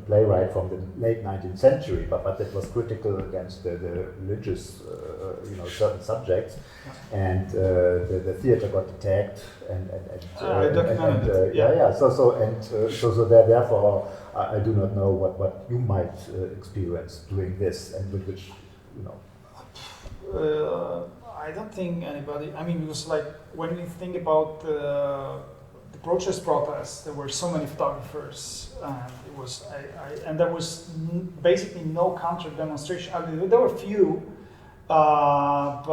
playwright from the late 19th century, but it was critical against the religious, certain subjects, and the theater got attacked and so therefore I do not know what you might experience doing this and with which I don't think anybody. I mean, it was like when we think about the protests, there were so many photographers, and it was and there was basically no counter demonstration. I mean, there were a few, but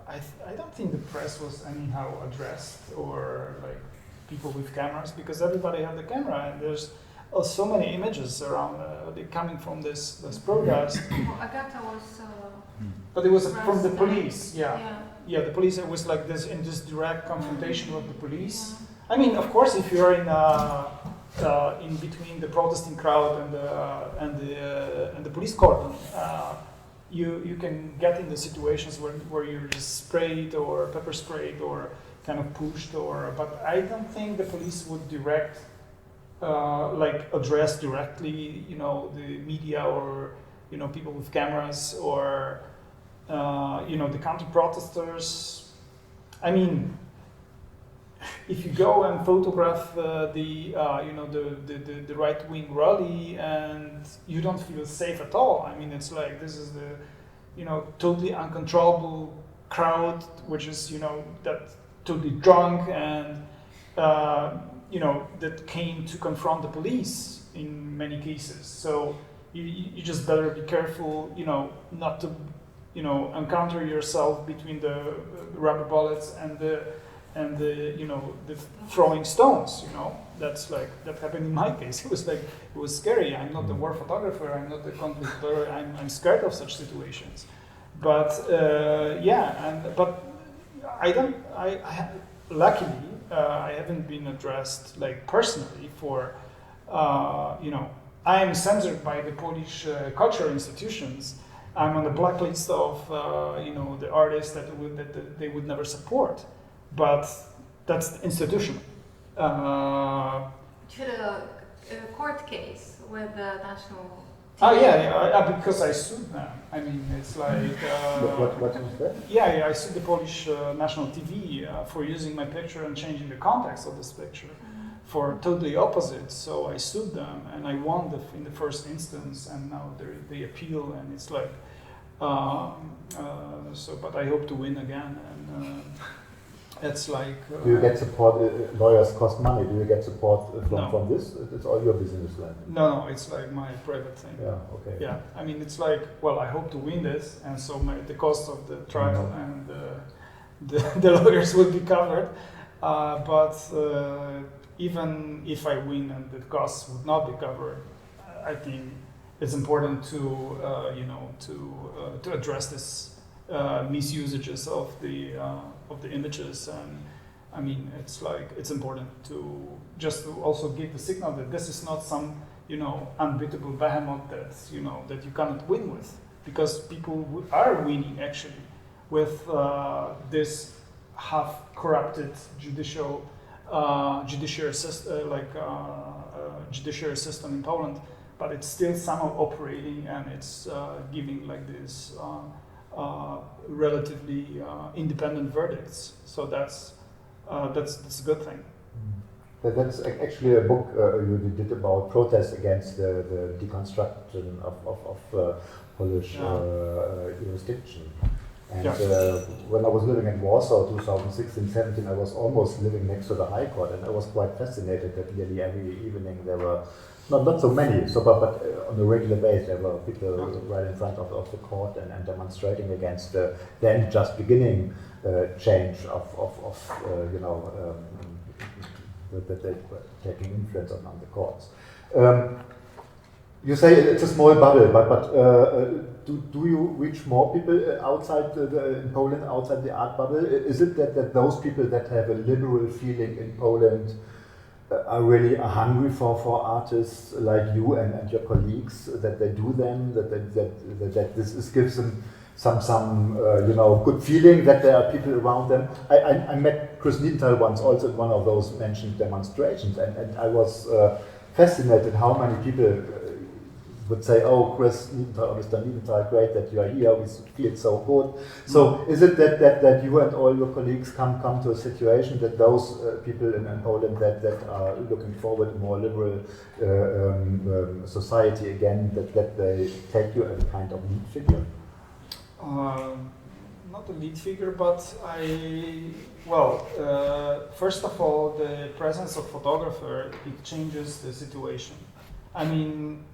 I don't think the press was anyhow addressed or like people with cameras, because everybody had the camera, and there's so many images around coming from this protest. Well, Agata was. But it was from the police, yeah, the police. It was like this in this direct confrontation with the police. Yeah. I mean, of course, if you're in between the protesting crowd and the police cordon, you can get in the situations where you're just sprayed or pepper sprayed or kind of pushed, but I don't think the police would address directly, the media or people with cameras or. The counter-protesters. I mean, if you go and photograph the right-wing rally and you don't feel safe at all. I mean, it's like this is the, totally uncontrollable crowd, which is, that totally drunk and, that came to confront the police in many cases. So you just better be careful, not to. Encounter yourself between the rubber bullets and the throwing stones. That's like that happened in my case. It was scary. I'm not a war photographer. I'm not a conflict photographer. I'm scared of such situations. But but I don't. Luckily I haven't been addressed like personally for. I am censored by the Polish cultural institutions. I'm on the blacklist of the artists that they would never support, but that's institutional. You had a court case with the national. TV. Because I sued them. I mean, it's like. What was that? Yeah, I sued the Polish national TV for using my picture and changing the context of this picture. For totally opposite, so I sued them and I won in the first instance, and now they appeal, and it's like, but I hope to win again, and it's like. Do you get support? Lawyers cost money. Do you get support from this? It's all your business then. No, it's like my private thing. Yeah. Okay. Yeah, I mean, it's like, well, I hope to win this, and so the cost of the trial and the lawyers will be covered, but. Even if I win and the costs would not be covered, I think it's important to address this misusages of the images, and I mean it's important to also give the signal that this is not some unbeatable behemoth that you cannot win with, because people are winning actually with this half corrupted judiciary system in Poland, but it's still somehow operating, and it's giving like this relatively independent verdicts. So that's a good thing. That's actually a book you did about protests against the deconstruction of Polish jurisdiction. And when I was living in Warsaw 2016-17, I was almost living next to the High Court, and I was quite fascinated that nearly every evening there were, not so many, but on a regular basis there were people right in front of the court and demonstrating against the then just beginning change of that they were taking influence on the courts. You say it's a small bubble, but do you reach more people outside in Poland, outside the art bubble? Is it that those people that have a liberal feeling in Poland are really hungry for artists like you and your colleagues, that they do them, that this gives them some good feeling that there are people around them. I met Chris Niedenthal once also in one of those mentioned demonstrations, and I was fascinated how many people would say, "Oh, Chris Niedenthal, Mr. Niedenthal, great that you are here. We feel so good." So, is it that you and all your colleagues come to a situation that those people in Poland that are looking forward to more liberal society again, that they take you as a kind of lead figure? Not a lead figure, but first of all, the presence of photographer, it changes the situation. I mean,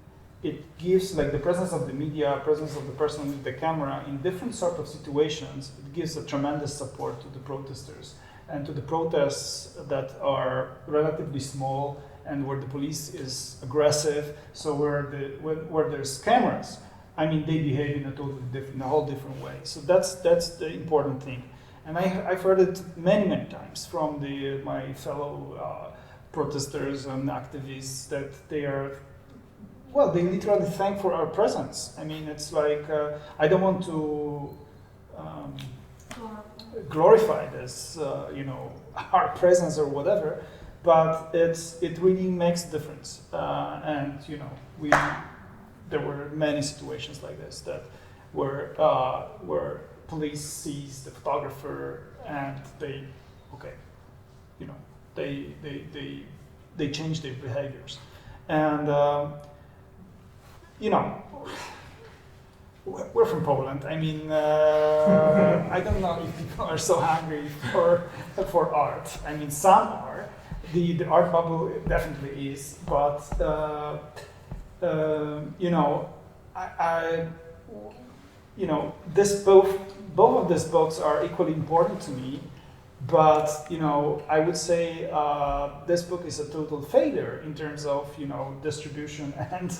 it gives, like, the presence of the media, presence of the person with the camera in different sort of situations, it gives a tremendous support to the protesters and to the protests that are relatively small and where the police is aggressive. So where there's cameras, I mean, they behave in a whole different way. So that's the important thing. And I've heard it many times from my fellow protesters and activists that they literally thank for our presence. I mean, it's like, I don't want to glorify this, our presence or whatever, but it really makes a difference. And there were many situations like this where police sees the photographer and they change their behaviors. And we're from Poland. I mean, I don't know if people are so hungry for art. I mean, some are. The art bubble definitely is, but both of these books are equally important to me. But I would say this book is a total failure in terms of distribution, and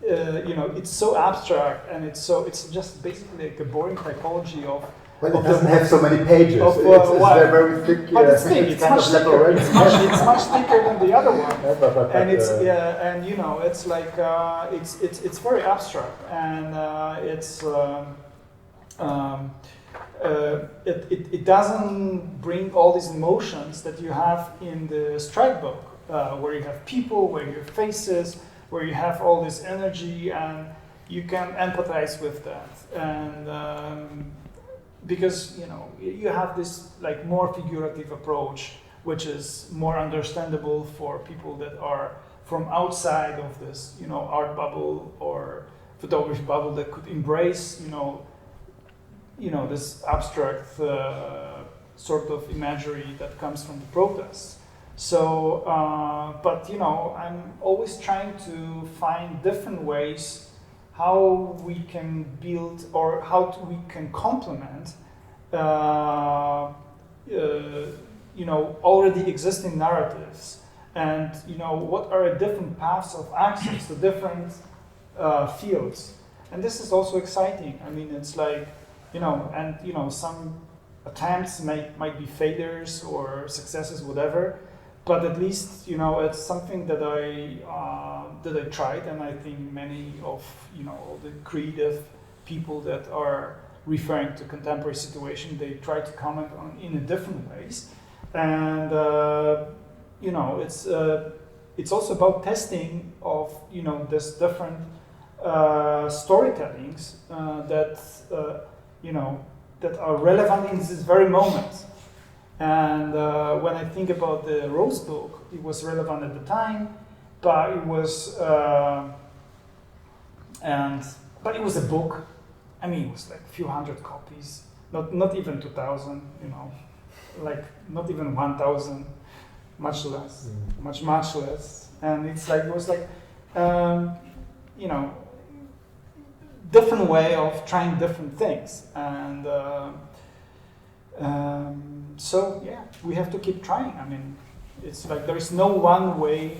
it's so abstract, and it's just basically like a boring typology of. Well, it doesn't have so many pages. It's very thick. But it's thick. It's much thicker. It's much thicker than the other one. And it's like it's very abstract, and it doesn't bring all these emotions that you have in the strike book, where you have people, where you have faces, where you have all this energy, and you can empathize with that. And because you have this like more figurative approach, which is more understandable for people that are from outside of this art bubble or photography bubble that could embrace this abstract sort of imagery that comes from the protests. So, but I'm always trying to find different ways how we can build or we can complement already existing narratives, and what are different paths of access to different fields. And this is also exciting. I mean, it's like some attempts might be failures or successes, whatever, but at least it's something that I tried, and I think many of the creative people that are referring to contemporary situation, they try to comment on in a different ways, and it's also about testing of this different storytellings that are relevant in this very moment. And when I think about the Rose book, it was relevant at the time, but it was a book. I mean, it was like a few hundred copies, not even 2,000, like not even 1,000, much less, much less. And it's like it was like, different way of trying different things, and so yeah, we have to keep trying. I mean, it's like there is no one way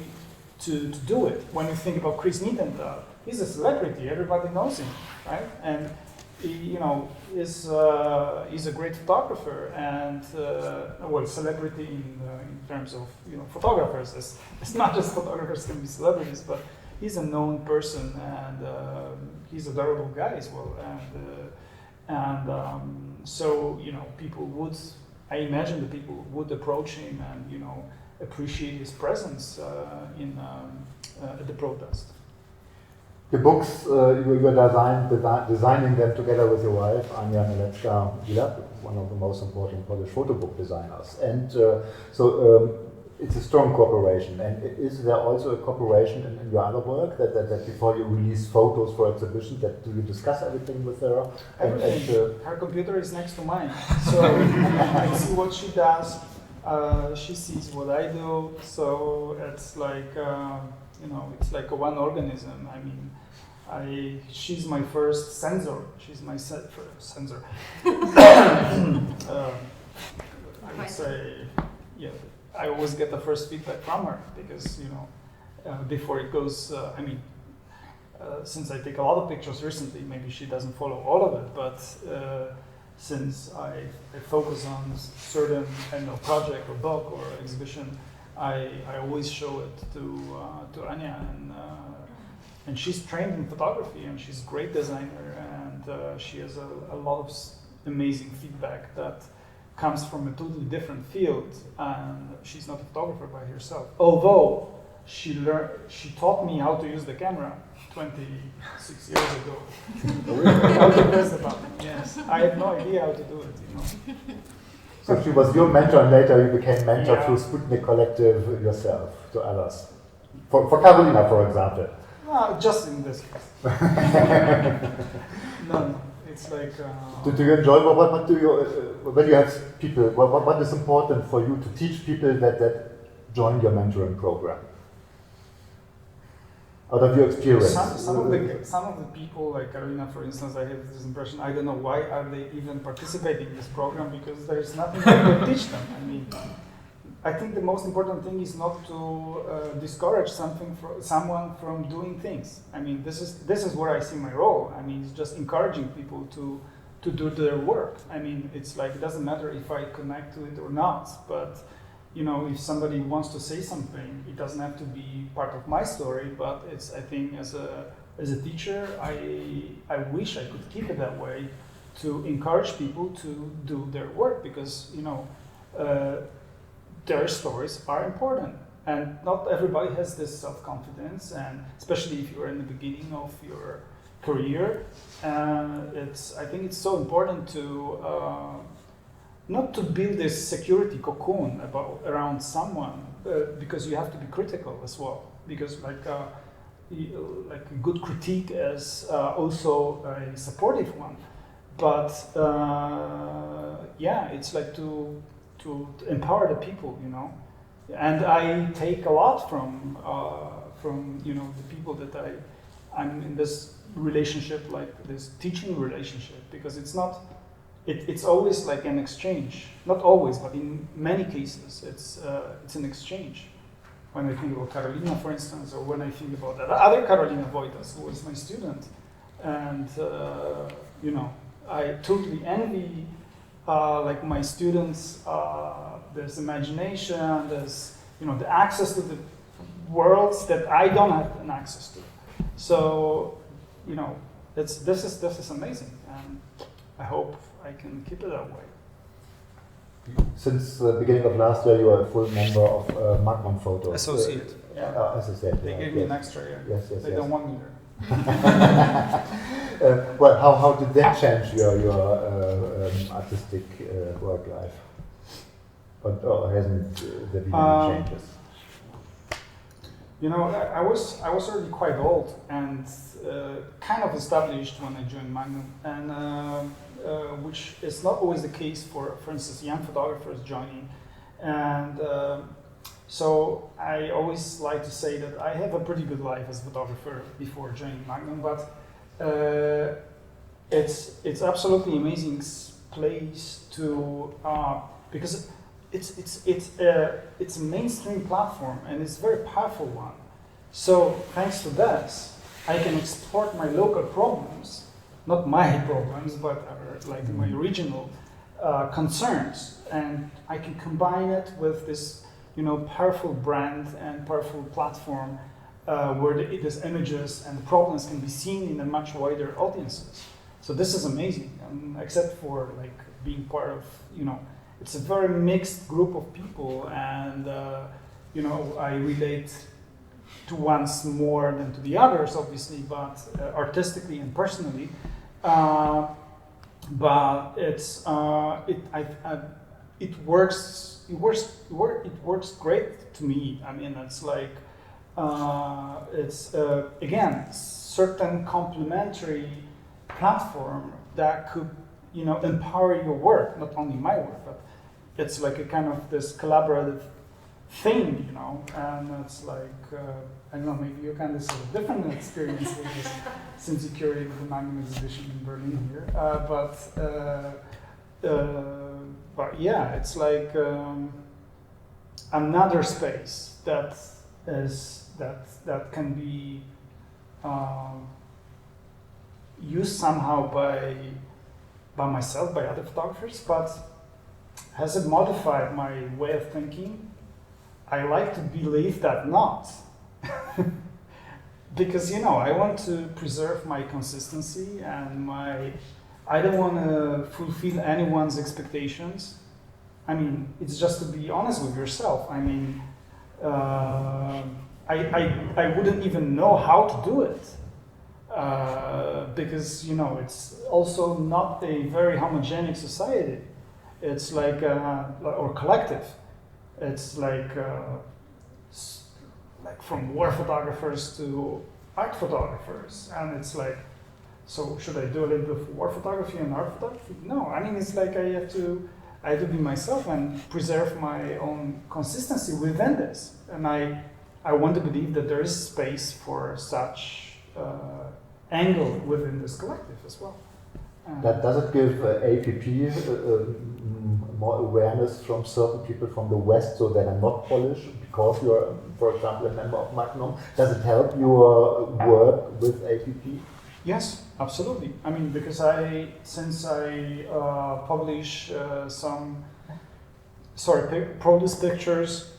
to do it. When you think about Chris Niedenthal, he's a celebrity, everybody knows him, right? And is a great photographer and celebrity in terms of photographers. It's not just photographers can be celebrities, but he's a known person and he's a adorable guy as well. So people would, I imagine, the people would approach him and appreciate his presence at the protest. The books, you were designing them together with your wife, Ania Milecka, one of the most important Polish photo book designers. And it's a strong cooperation. And is there also a cooperation in your other work, that before you release photos for exhibition, do you discuss everything with her? Everything. Her computer is next to mine. So I see what she does. She sees what I do. So it's like, it's like a one organism. I mean, she's my first sensor. She's my sensor. I would say, yeah. I always get the first feedback from her because before it goes. Since I take a lot of pictures recently, maybe she doesn't follow all of it. But since I focus on certain project or book or exhibition, I always show it to Anya, and she's trained in photography and she's a great designer, and she has a lot of amazing feedback that comes from a totally different field, and she's not a photographer by herself. Although she taught me how to use the camera 26 years ago. How to press the button. Yes, I had no idea how to do it. So she was your mentor, and later you became mentor through Sputnik Collective yourself to others. For Karolina, for example. Just in this case. No, it's like. Do you enjoy what do you when you have people? What is important for you to teach people that join your mentoring program? Out of your experience, some of the people, like Karolina, for instance, I have this impression. I don't know why are they even participating in this program, because there's nothing I can teach them. I mean, I think the most important thing is not to discourage someone from doing things. I mean, this is where I see my role. I mean, it's just encouraging people to do their work. I mean, it's like it doesn't matter if I connect to it or not, but if somebody wants to say something, it doesn't have to be part of my story. But it's, I think, as a teacher, I wish I could keep it that way, to encourage people to do their work, because their stories are important, and not everybody has this self-confidence, and especially if you're in the beginning of your career, I think it's so important to not to build this security cocoon around someone, because you have to be critical as well, because like a good critique is also a supportive one, but it's like to empower the people, and I take a lot from the people that I'm in this relationship, like this teaching relationship, because it's always like an exchange. Not always, but in many cases, it's an exchange. When I think about Karolina, for instance, or when I think about that other Karolina Wojtas, who was my student, and I totally envy like my students. There's imagination, there's the access to the worlds that I don't have an access to. So this is amazing, and I hope I can keep it that way. Since the beginning of last year, you are a full member of Magnum Photos. Associate. Associate. They gave me an extra year. Yes. They don't want me there. Well, how did that change your artistic work life? Or hasn't there been any changes? I was already quite old and kind of established when I joined Magnum, and which is not always the case for instance, young photographers joining. And so I always like to say that I have a pretty good life as a photographer before joining Magnum, but it's absolutely amazing place to because it's a mainstream platform, and it's a very powerful one. So thanks to this, I can export my local problems not my problems, but like my regional concerns, and I can combine it with this, powerful brand and powerful platform where these images and problems can be seen in a much wider audiences. So this is amazing, except for like being part of, it's a very mixed group of people, and I relate to ones more than to the others, obviously, but artistically and personally. But it works great to me. I mean, it's like it's again certain complementary platform that could empower your work, not only my work, but it's like a kind of this collaborative thing, and it's like I don't know, maybe you kind of have a different experience with this since you curated the Magnum exhibition in Berlin here, but yeah, it's like another space that can be used somehow by myself, by other photographers, but has it modified my way of thinking? I like to believe that not. Because, I want to preserve my consistency and I don't want to fulfill anyone's expectations. I mean, it's just to be honest with yourself. I mean, I wouldn't even know how to do it. Because, it's also not a very homogenic society. It's like, or collective. It's like from war photographers to art photographers, and it's like, so should I do a little bit of war photography and art photography? No, I mean, it's like I have to be myself and preserve my own consistency within this, and I want to believe that there is space for such angle within this collective as well. Does it give APP more awareness from certain people from the West, so that are not Polish, because you are, for example, a member of Magnum? Does it help your work with APP? Yes, absolutely. I mean, because since I publish produce pictures,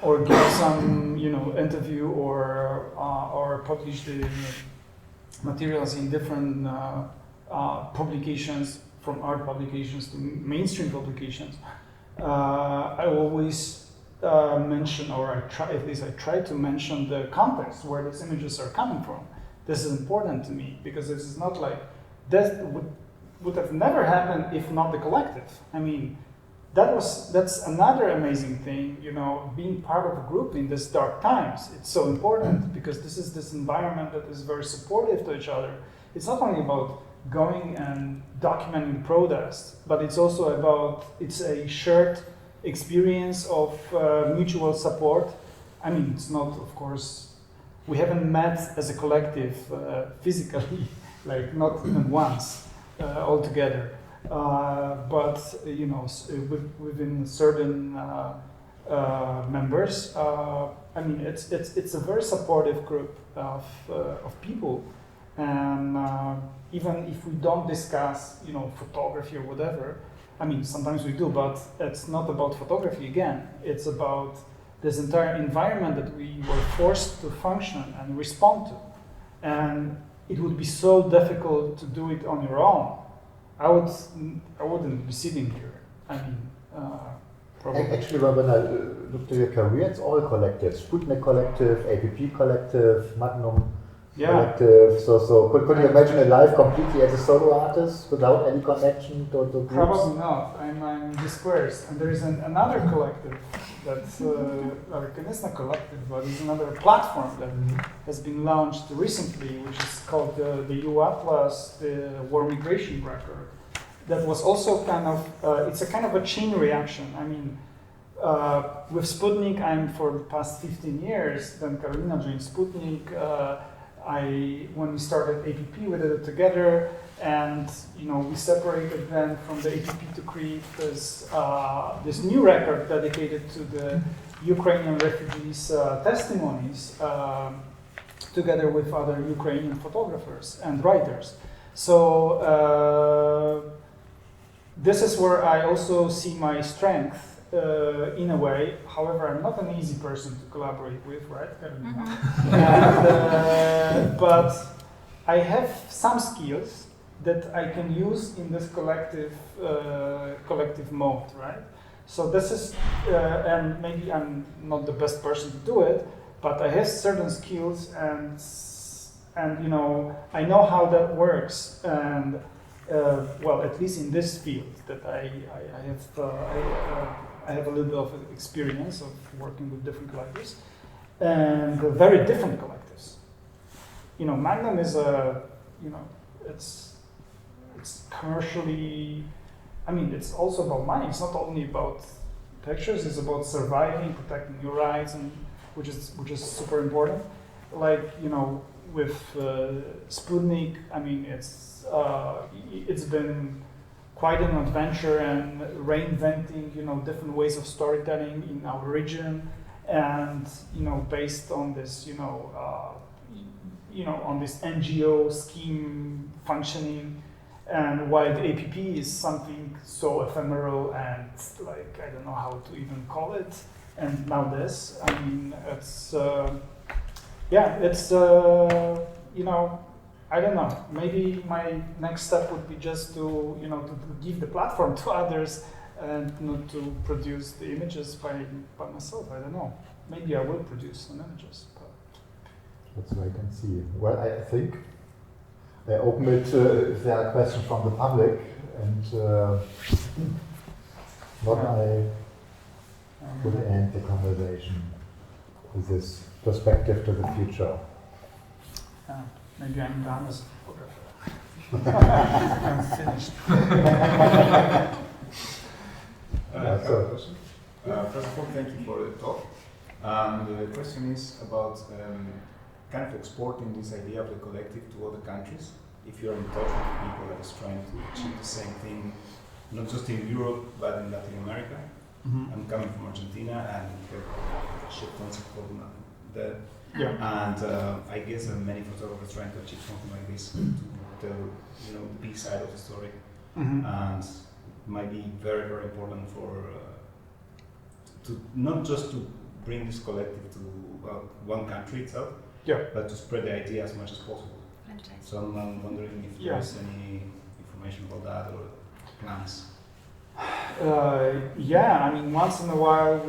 or give some, interview, or publish the materials in different publications, from art publications to mainstream publications, I always mention, or I try to mention the context where these images are coming from. This is important to me, because this is not like, that would have never happened if not the collective. I mean, that's another amazing thing, being part of a group in these dark times. It's so important, because this is this environment that is very supportive to each other. It's not only about going and documenting protest, but it's also it's a shared experience of mutual support. I mean, it's not, of course, we haven't met as a collective physically, like not even once all together, but within certain members. I mean, it's a very supportive group of people, and even if we don't discuss, photography or whatever, I mean, sometimes we do, but it's not about photography again. It's about this entire environment that we were forced to function and respond to. And it would be so difficult to do it on your own. I wouldn't be sitting here. I mean, probably. Actually, when I look to your career, it's all collectives. Sputnik Collective, APP Collective, Magnum Collective. So could you imagine a life completely as a solo artist without any connection to groups? Probably not. I'm dispersed. And there is another collective that's, it's not collective, but it's another platform that has been launched recently, which is called the EU Atlas, the War Migration Record. That was also kind of, it's a kind of a chain reaction. I mean, with Sputnik, I'm for the past 15 years, then Karolina joined Sputnik. When we started APP, we did it together, and we separated then from the APP to create this new record dedicated to the Ukrainian refugees' testimonies, together with other Ukrainian photographers and writers. So this is where I also see my strength in a way. However, I'm not an easy person to collaborate with, right? And, but I have some skills that I can use in this collective mode, right? So this is, and maybe I'm not the best person to do it, but I have certain skills, and you know, I know how that works, and well, at least in this field, that I have a little bit of experience of working with different collectives, and very different collectives. You know, Magnum is a, you know, it's commercially, I mean, it's also about money. It's not only about pictures. It's about surviving, protecting your rights, and which is super important. Like, you know, with Sputnik, I mean, it's been quite an adventure and reinventing, you know, different ways of storytelling in our region, and you know, based on this, you know, on this NGO scheme functioning, and while the APP is something so ephemeral and like I don't know how to even call it, and now this, I mean, it's you know, I don't know. Maybe my next step would be just to, you know, to give the platform to others and not to produce the images by myself. I don't know. Maybe I will produce some images. But that's what I can see. Well, I think I open it if there are questions from the public, and not I would end the conversation with this perspective to the future. Maybe I'm done as a photographer. I'm finished. I have a question. First of all, thank you for the talk. The question is about kind of exporting this idea of the collective to other countries. If you're in touch with people that is trying to achieve the same thing, not just in Europe, but in Latin America. Mm-hmm. I'm coming from Argentina, and we have shipped tons of photos there. Yeah. And I guess there are many photographers trying to achieve something like this to tell, you know, the big side of the story. Mm-hmm. And it might be very, very important for to not just to bring this collective to one country itself, yeah, but to spread the idea as much as possible. Fantastic. So I'm wondering if there's any information about that or plans. Yeah, I mean, once in a while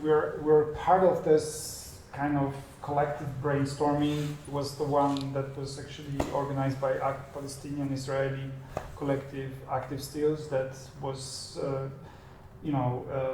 we're part of this kind of collective brainstorming. It was the one that was actually organized by Palestinian-Israeli collective Active Stills that was,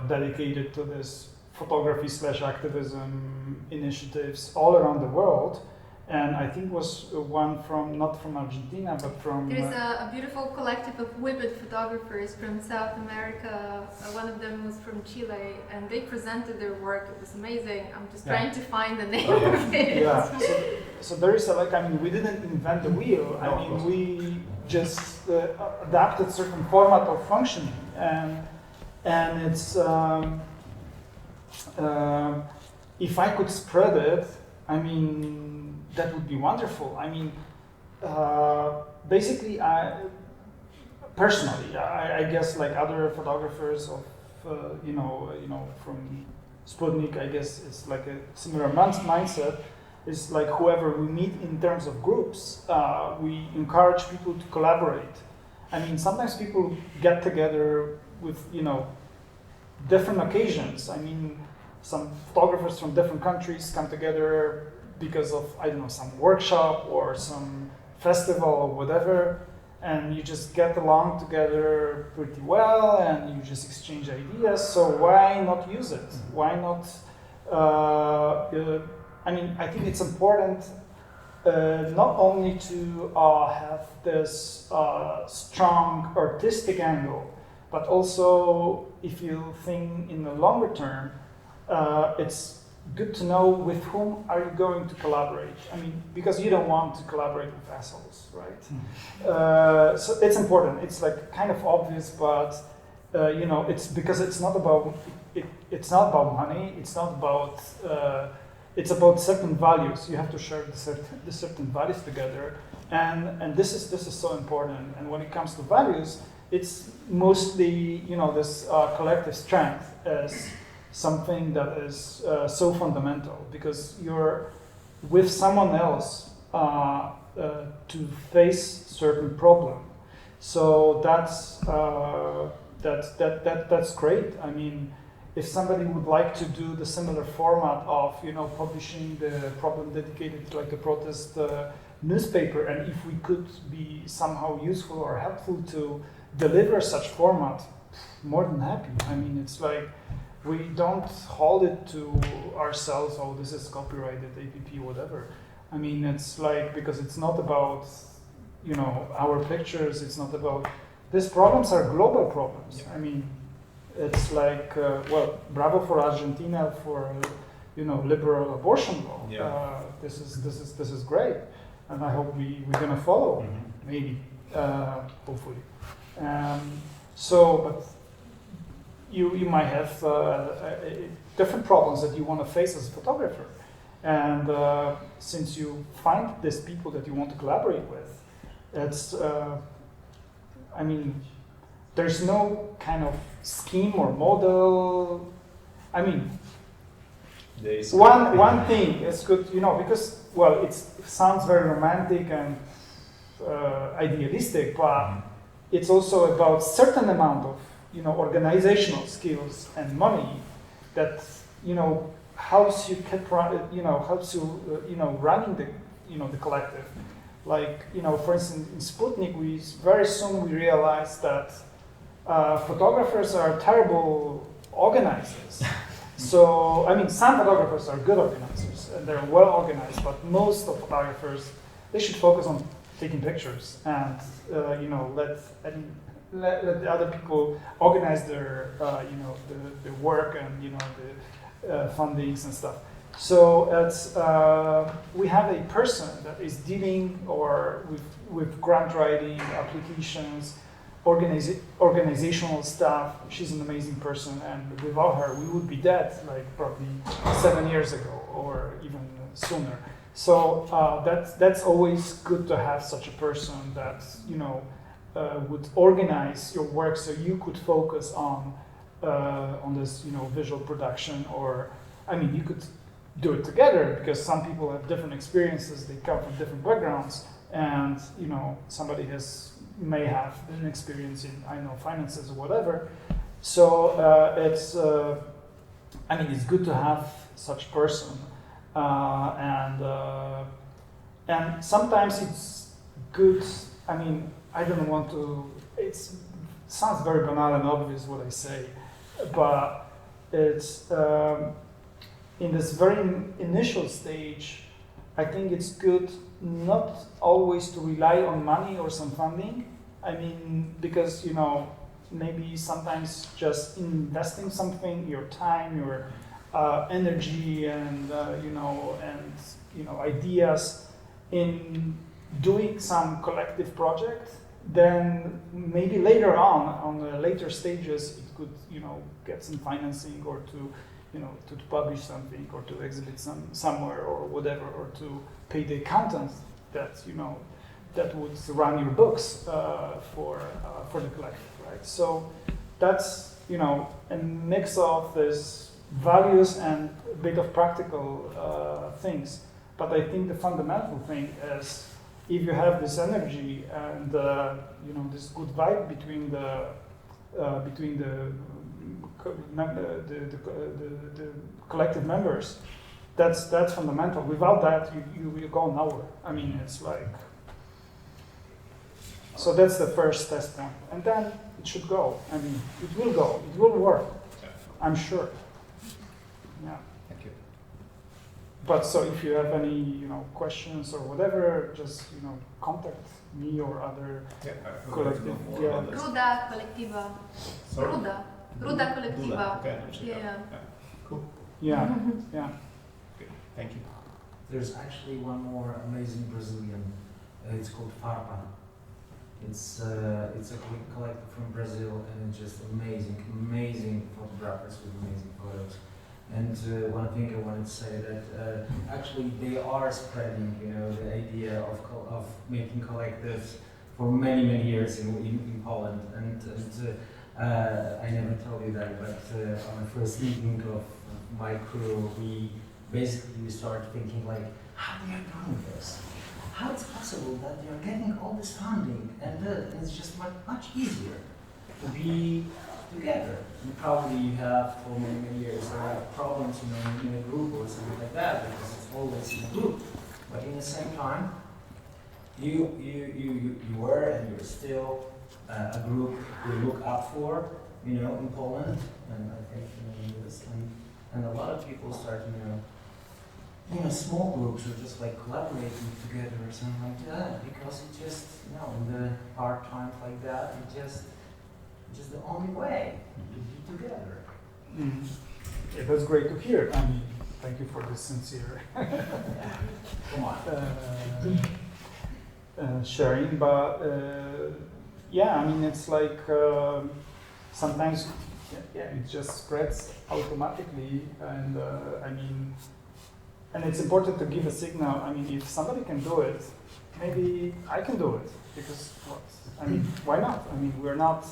dedicated to this photography/activism initiatives all around the world. And I think was one not from Argentina, but from... There's a beautiful collective of women photographers from South America. One of them was from Chile, and they presented their work. It was amazing. I'm just trying to find the name of it. Yeah, so there is we didn't invent the wheel. I mean, we just adapted certain format of functioning. And it's... if I could spread it, I mean, that would be wonderful. I mean, basically, I guess like other photographers of, from Sputnik, I guess it's like a similar mindset. It's like whoever we meet in terms of groups, we encourage people to collaborate. I mean, sometimes people get together with, different occasions. I mean, some photographers from different countries come together because of, some workshop or some festival or whatever, and you just get along together pretty well, and you just exchange ideas. So why not use it? Why not? I think it's important not only to have this strong artistic angle, but also if you think in the longer term, it's good to know with whom are you going to collaborate. I mean, because you don't want to collaborate with assholes, right? So it's important. It's like kind of obvious, but it's because it's not about it's not about money. It's not about it's about certain values. You have to share the certain values together, And this is so important. And when it comes to values, it's mostly, you know, this collective strength is something that is so fundamental, because you're with someone else to face certain problem. So that's great. I mean, if somebody would like to do the similar format of, you know, publishing the problem dedicated to like a protest newspaper, and if we could be somehow useful or helpful to deliver such format, more than happy. I mean, it's like we don't hold it to ourselves, oh, this is copyrighted, APP, whatever. I mean, it's like, because it's not about, you know, our pictures, it's not about, these problems are global problems. Yeah. I mean, it's like, well, bravo for Argentina for, you know, liberal abortion law. Yeah. This is great, and I hope we're gonna follow, maybe, hopefully. But you might have different problems that you want to face as a photographer, and since you find these people that you want to collaborate with, it's, I mean, there's no kind of scheme or model. I mean, one thing is good, you know, because, well, it sounds very romantic and idealistic, but it's also about certain amount of, you know, organizational skills and money that, you know, helps you running the, you know, the collective. Like, you know, for instance, in Sputnik, very soon we realized that photographers are terrible organizers. So, I mean, some photographers are good organizers and they're well organized, but most of photographers, they should focus on taking pictures and, you know, let the other people organize their, you know, the work and, you know, the fundings and stuff. So it's, we have a person that is dealing with grant writing, applications, organizational stuff. She's an amazing person, and without her, we would be dead, like probably 7 years ago or even sooner. So that's always good to have such a person that, you know, would organize your work so you could focus on this, you know, visual production, or, I mean, you could do it together because some people have different experiences, they come from different backgrounds, and, you know, somebody may have an experience in, I don't know, finances or whatever. So it's, I mean, it's good to have such person, and sometimes it's good. I mean, I don't want to. It sounds very banal and obvious what I say, but it's in this very initial stage. I think it's good not always to rely on money or some funding. I mean, because, you know, maybe sometimes just investing something, your time, your energy, and you know, ideas in doing some collective project, then maybe later on the later stages, it could, you know, get some financing, or to, you know, to publish something, or to exhibit somewhere or whatever, or to pay the accountants that, you know, that would run your books for the collective, right? So that's, you know, a mix of this values and a bit of practical things. But I think the fundamental thing is, if you have this energy and you know, this good vibe between the collective members, that's fundamental. Without that, you go nowhere. I mean, it's like, so that's the first test point, and then it should go. I mean, it will go. It will work. I'm sure. Yeah. Thank you. But so if you have any, you know, questions or whatever, just, you know, contact me or other collective. Yeah. Ruda Kollektiva. Sorry? Ruda Kollektiva. Okay. Yeah. Cool. Yeah. Yeah. Okay. Thank you. There's actually one more amazing Brazilian. It's called Farpa. It's a collective from Brazil, and just amazing photographers with amazing photos. And one thing I wanted to say that actually they are spreading, the idea of making collectives for many years in Poland. And I never told you that, but on the first meeting of my crew, we started thinking like, how they are doing this? How it's possible that they are getting all this funding, and it's just much easier to be together. And probably you have for many years problems, in a group or something like that, because it's always in a group. But in the same time, you were and you're still a group we look up for, in Poland, and I think in this, and a lot of people start, small groups or just like collaborating together or something like that, because it just, in the hard times like that, it's just the only way to be together. Mm. Yeah, that's great to hear. I mean, thank you for this sincere Come on. sharing, but yeah, I mean, it's like sometimes it just spreads automatically, and I mean, and it's important to give a signal. I mean, if somebody can do it, maybe I can do it, because what? I mean, why not? I mean, we're not.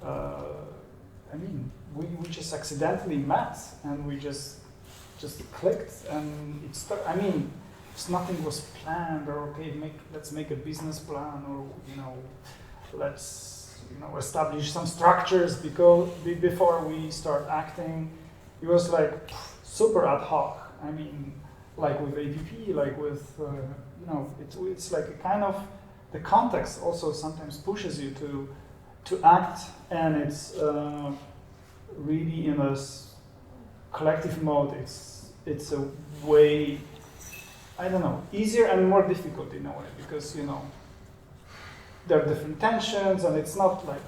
I mean, we just accidentally met, and we just clicked, and it's. I mean, if nothing was planned, or okay, let's make a business plan, or let's establish some structures before we start acting. It was like super ad hoc. I mean, like with APP, like with it's like a kind of the context also sometimes pushes you to act, and it's really in a collective mode. It's a way, I don't know, easier and more difficult in a way, because there are different tensions, and it's not like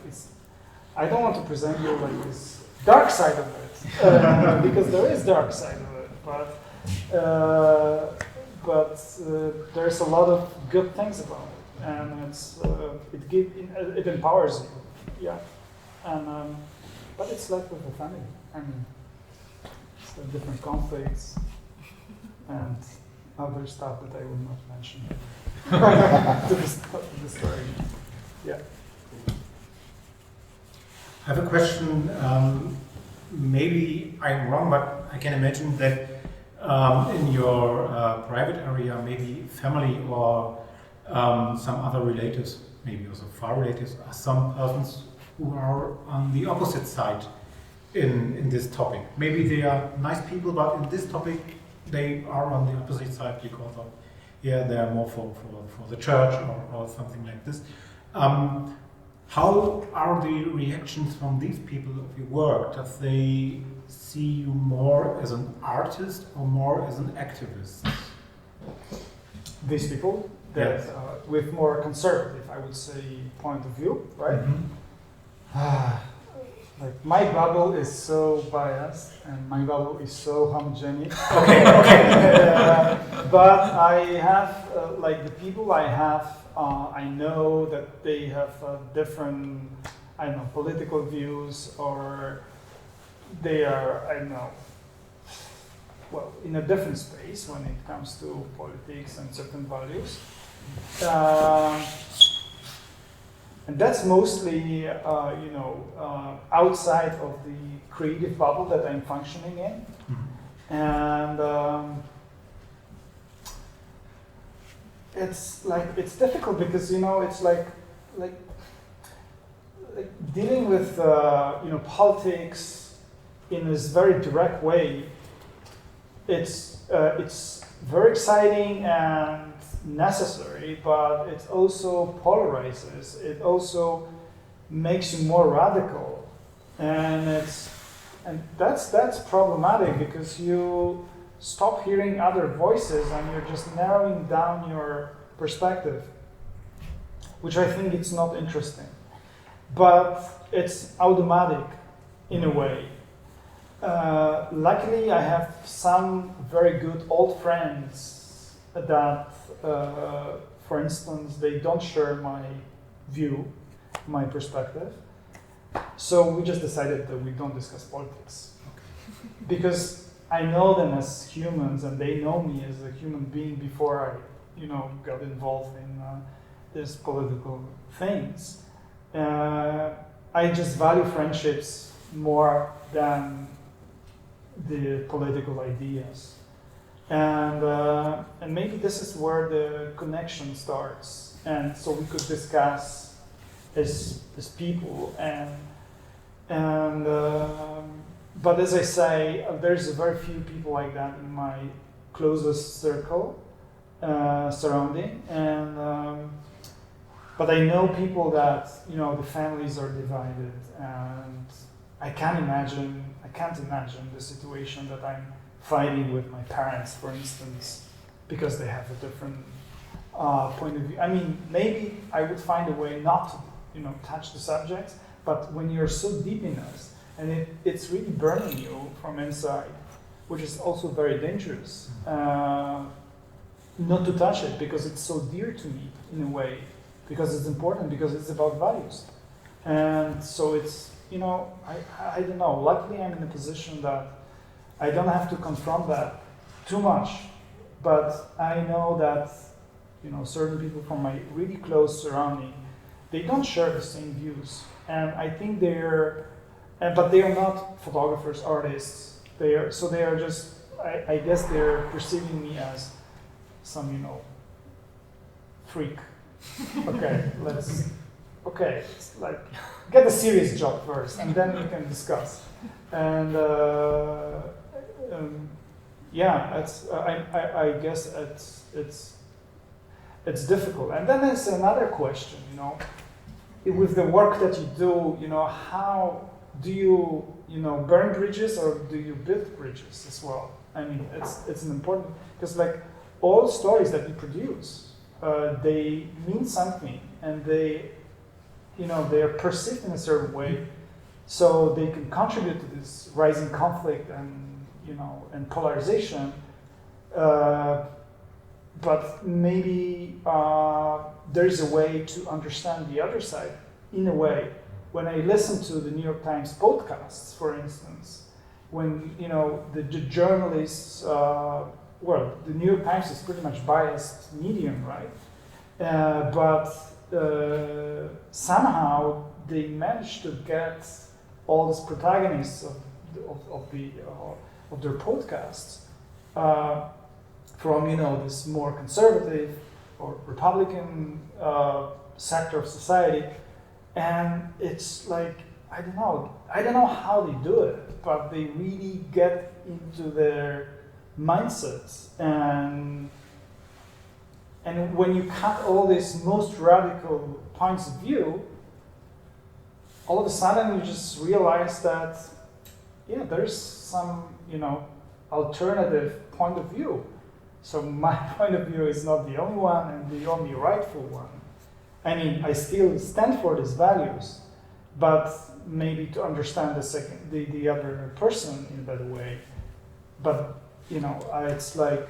I don't want to present you like this dark side of it, because there is dark side of it, but there's a lot of good things about it, and it empowers you, yeah, and but it's like with the family. I mean, it's different conflicts and other stuff that I will not mention to the story. Yeah. I have a question. Maybe I'm wrong, but I can imagine that in your private area, maybe family or some other relatives, maybe also far relatives, are some persons who are on the opposite side in this topic. Maybe they are nice people, but in this topic they are on the opposite side because of, they are more for the church or something like this. How are the reactions from these people of your work? Does they see you more as an artist or more as an activist? These people that with more conservative, I would say, point of view, right? Mm-hmm. Like my bubble is so biased and my bubble is so homogeneous. Okay. But I have like the people I have. I know that they have different, political views, or they are, in a different space when it comes to politics and certain values. And that's mostly, outside of the creative bubble that I'm functioning in. Mm-hmm. And it's difficult because it's like dealing with politics in this very direct way. It's very exciting and necessary, but it also polarizes. It also makes you more radical, and that's problematic because you stop hearing other voices and you're just narrowing down your perspective, which I think it's not interesting. But it's automatic in a way. Luckily, I have some very good old friends that, for instance, they don't share my view, my perspective. So we just decided that we don't discuss politics. because I know them as humans and they know me as a human being before I, got involved in these political things. I just value friendships more than the political ideas. And maybe this is where the connection starts. And so we could discuss as people but as I say, there's very few people like that in my closest circle surrounding, but I know people that the families are divided, and I can't imagine the situation that I'm fighting with my parents, for instance, because they have a different point of view. I mean, maybe I would find a way not to touch the subjects, but when you're so deep in this, and it's really burning you from inside, which is also very dangerous, not to touch it because it's so dear to me in a way, because it's important, because it's about values. And so it's, I don't know, luckily I'm in a position that I don't have to confront that too much, but I know that, certain people from my really close surrounding, they don't share the same views. And I think but they are not photographers, artists. They are just, I guess they're perceiving me as some, freak. Okay, it's like, get a serious job first, and then we can discuss. And I guess it's difficult. And then there's another question, with the work that you do, how do you, burn bridges or do you build bridges as well? I mean, it's an important, because like all stories that we produce, they mean something, and they are perceived in a certain way, so they can contribute to this rising conflict and polarization. But maybe there's a way to understand the other side in a way. When I listen to the New York Times podcasts, for instance, when the journalists, the New York Times is pretty much biased medium, right? But somehow they managed to get all these protagonists of their podcasts from this more conservative or Republican sector of society, and it's like I don't know how they do it, but they really get into their mindsets, and when you cut all these most radical points of view, all of a sudden you just realize that there's some alternative point of view. So my point of view is not the only one and the only rightful one. I mean, I still stand for these values, but maybe to understand the other person in a better way. But it's like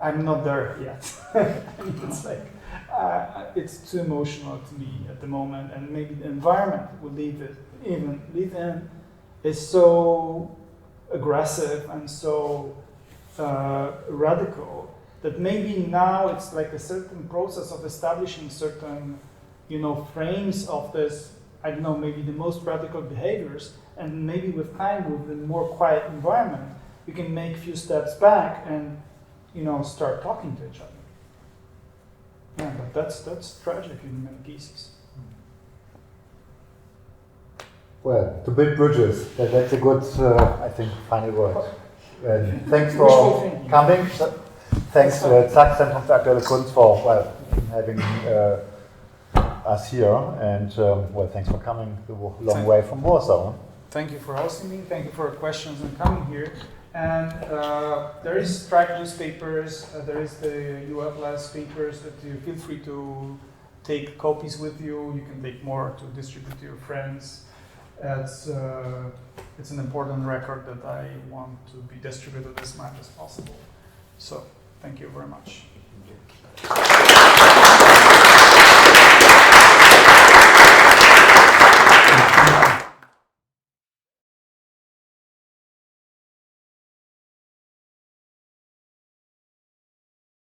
I'm not there yet. I mean, it's like it's too emotional to me at the moment, and maybe the environment we live in is so aggressive and so radical that maybe now it's like a certain process of establishing certain, frames of this, I don't know, maybe the most radical behaviors, and maybe with time, with a more quiet environment, we can make a few steps back and, start talking to each other. Yeah, but that's tragic in many cases. Well, to build bridges, that's a good, I think, final word. Thanks for coming. Thanks to Czech Zentrum für Aktuelle Kunst for having us here, and thanks for coming the long way from Warsaw. Thank you for hosting me. Thank you for your questions and coming here. And there is strike newspapers. There is the UFLS papers that you feel free to take copies with you. You can take more to distribute to your friends. It's an important record that I want to be distributed as much as possible. So, thank you very much. Thank you.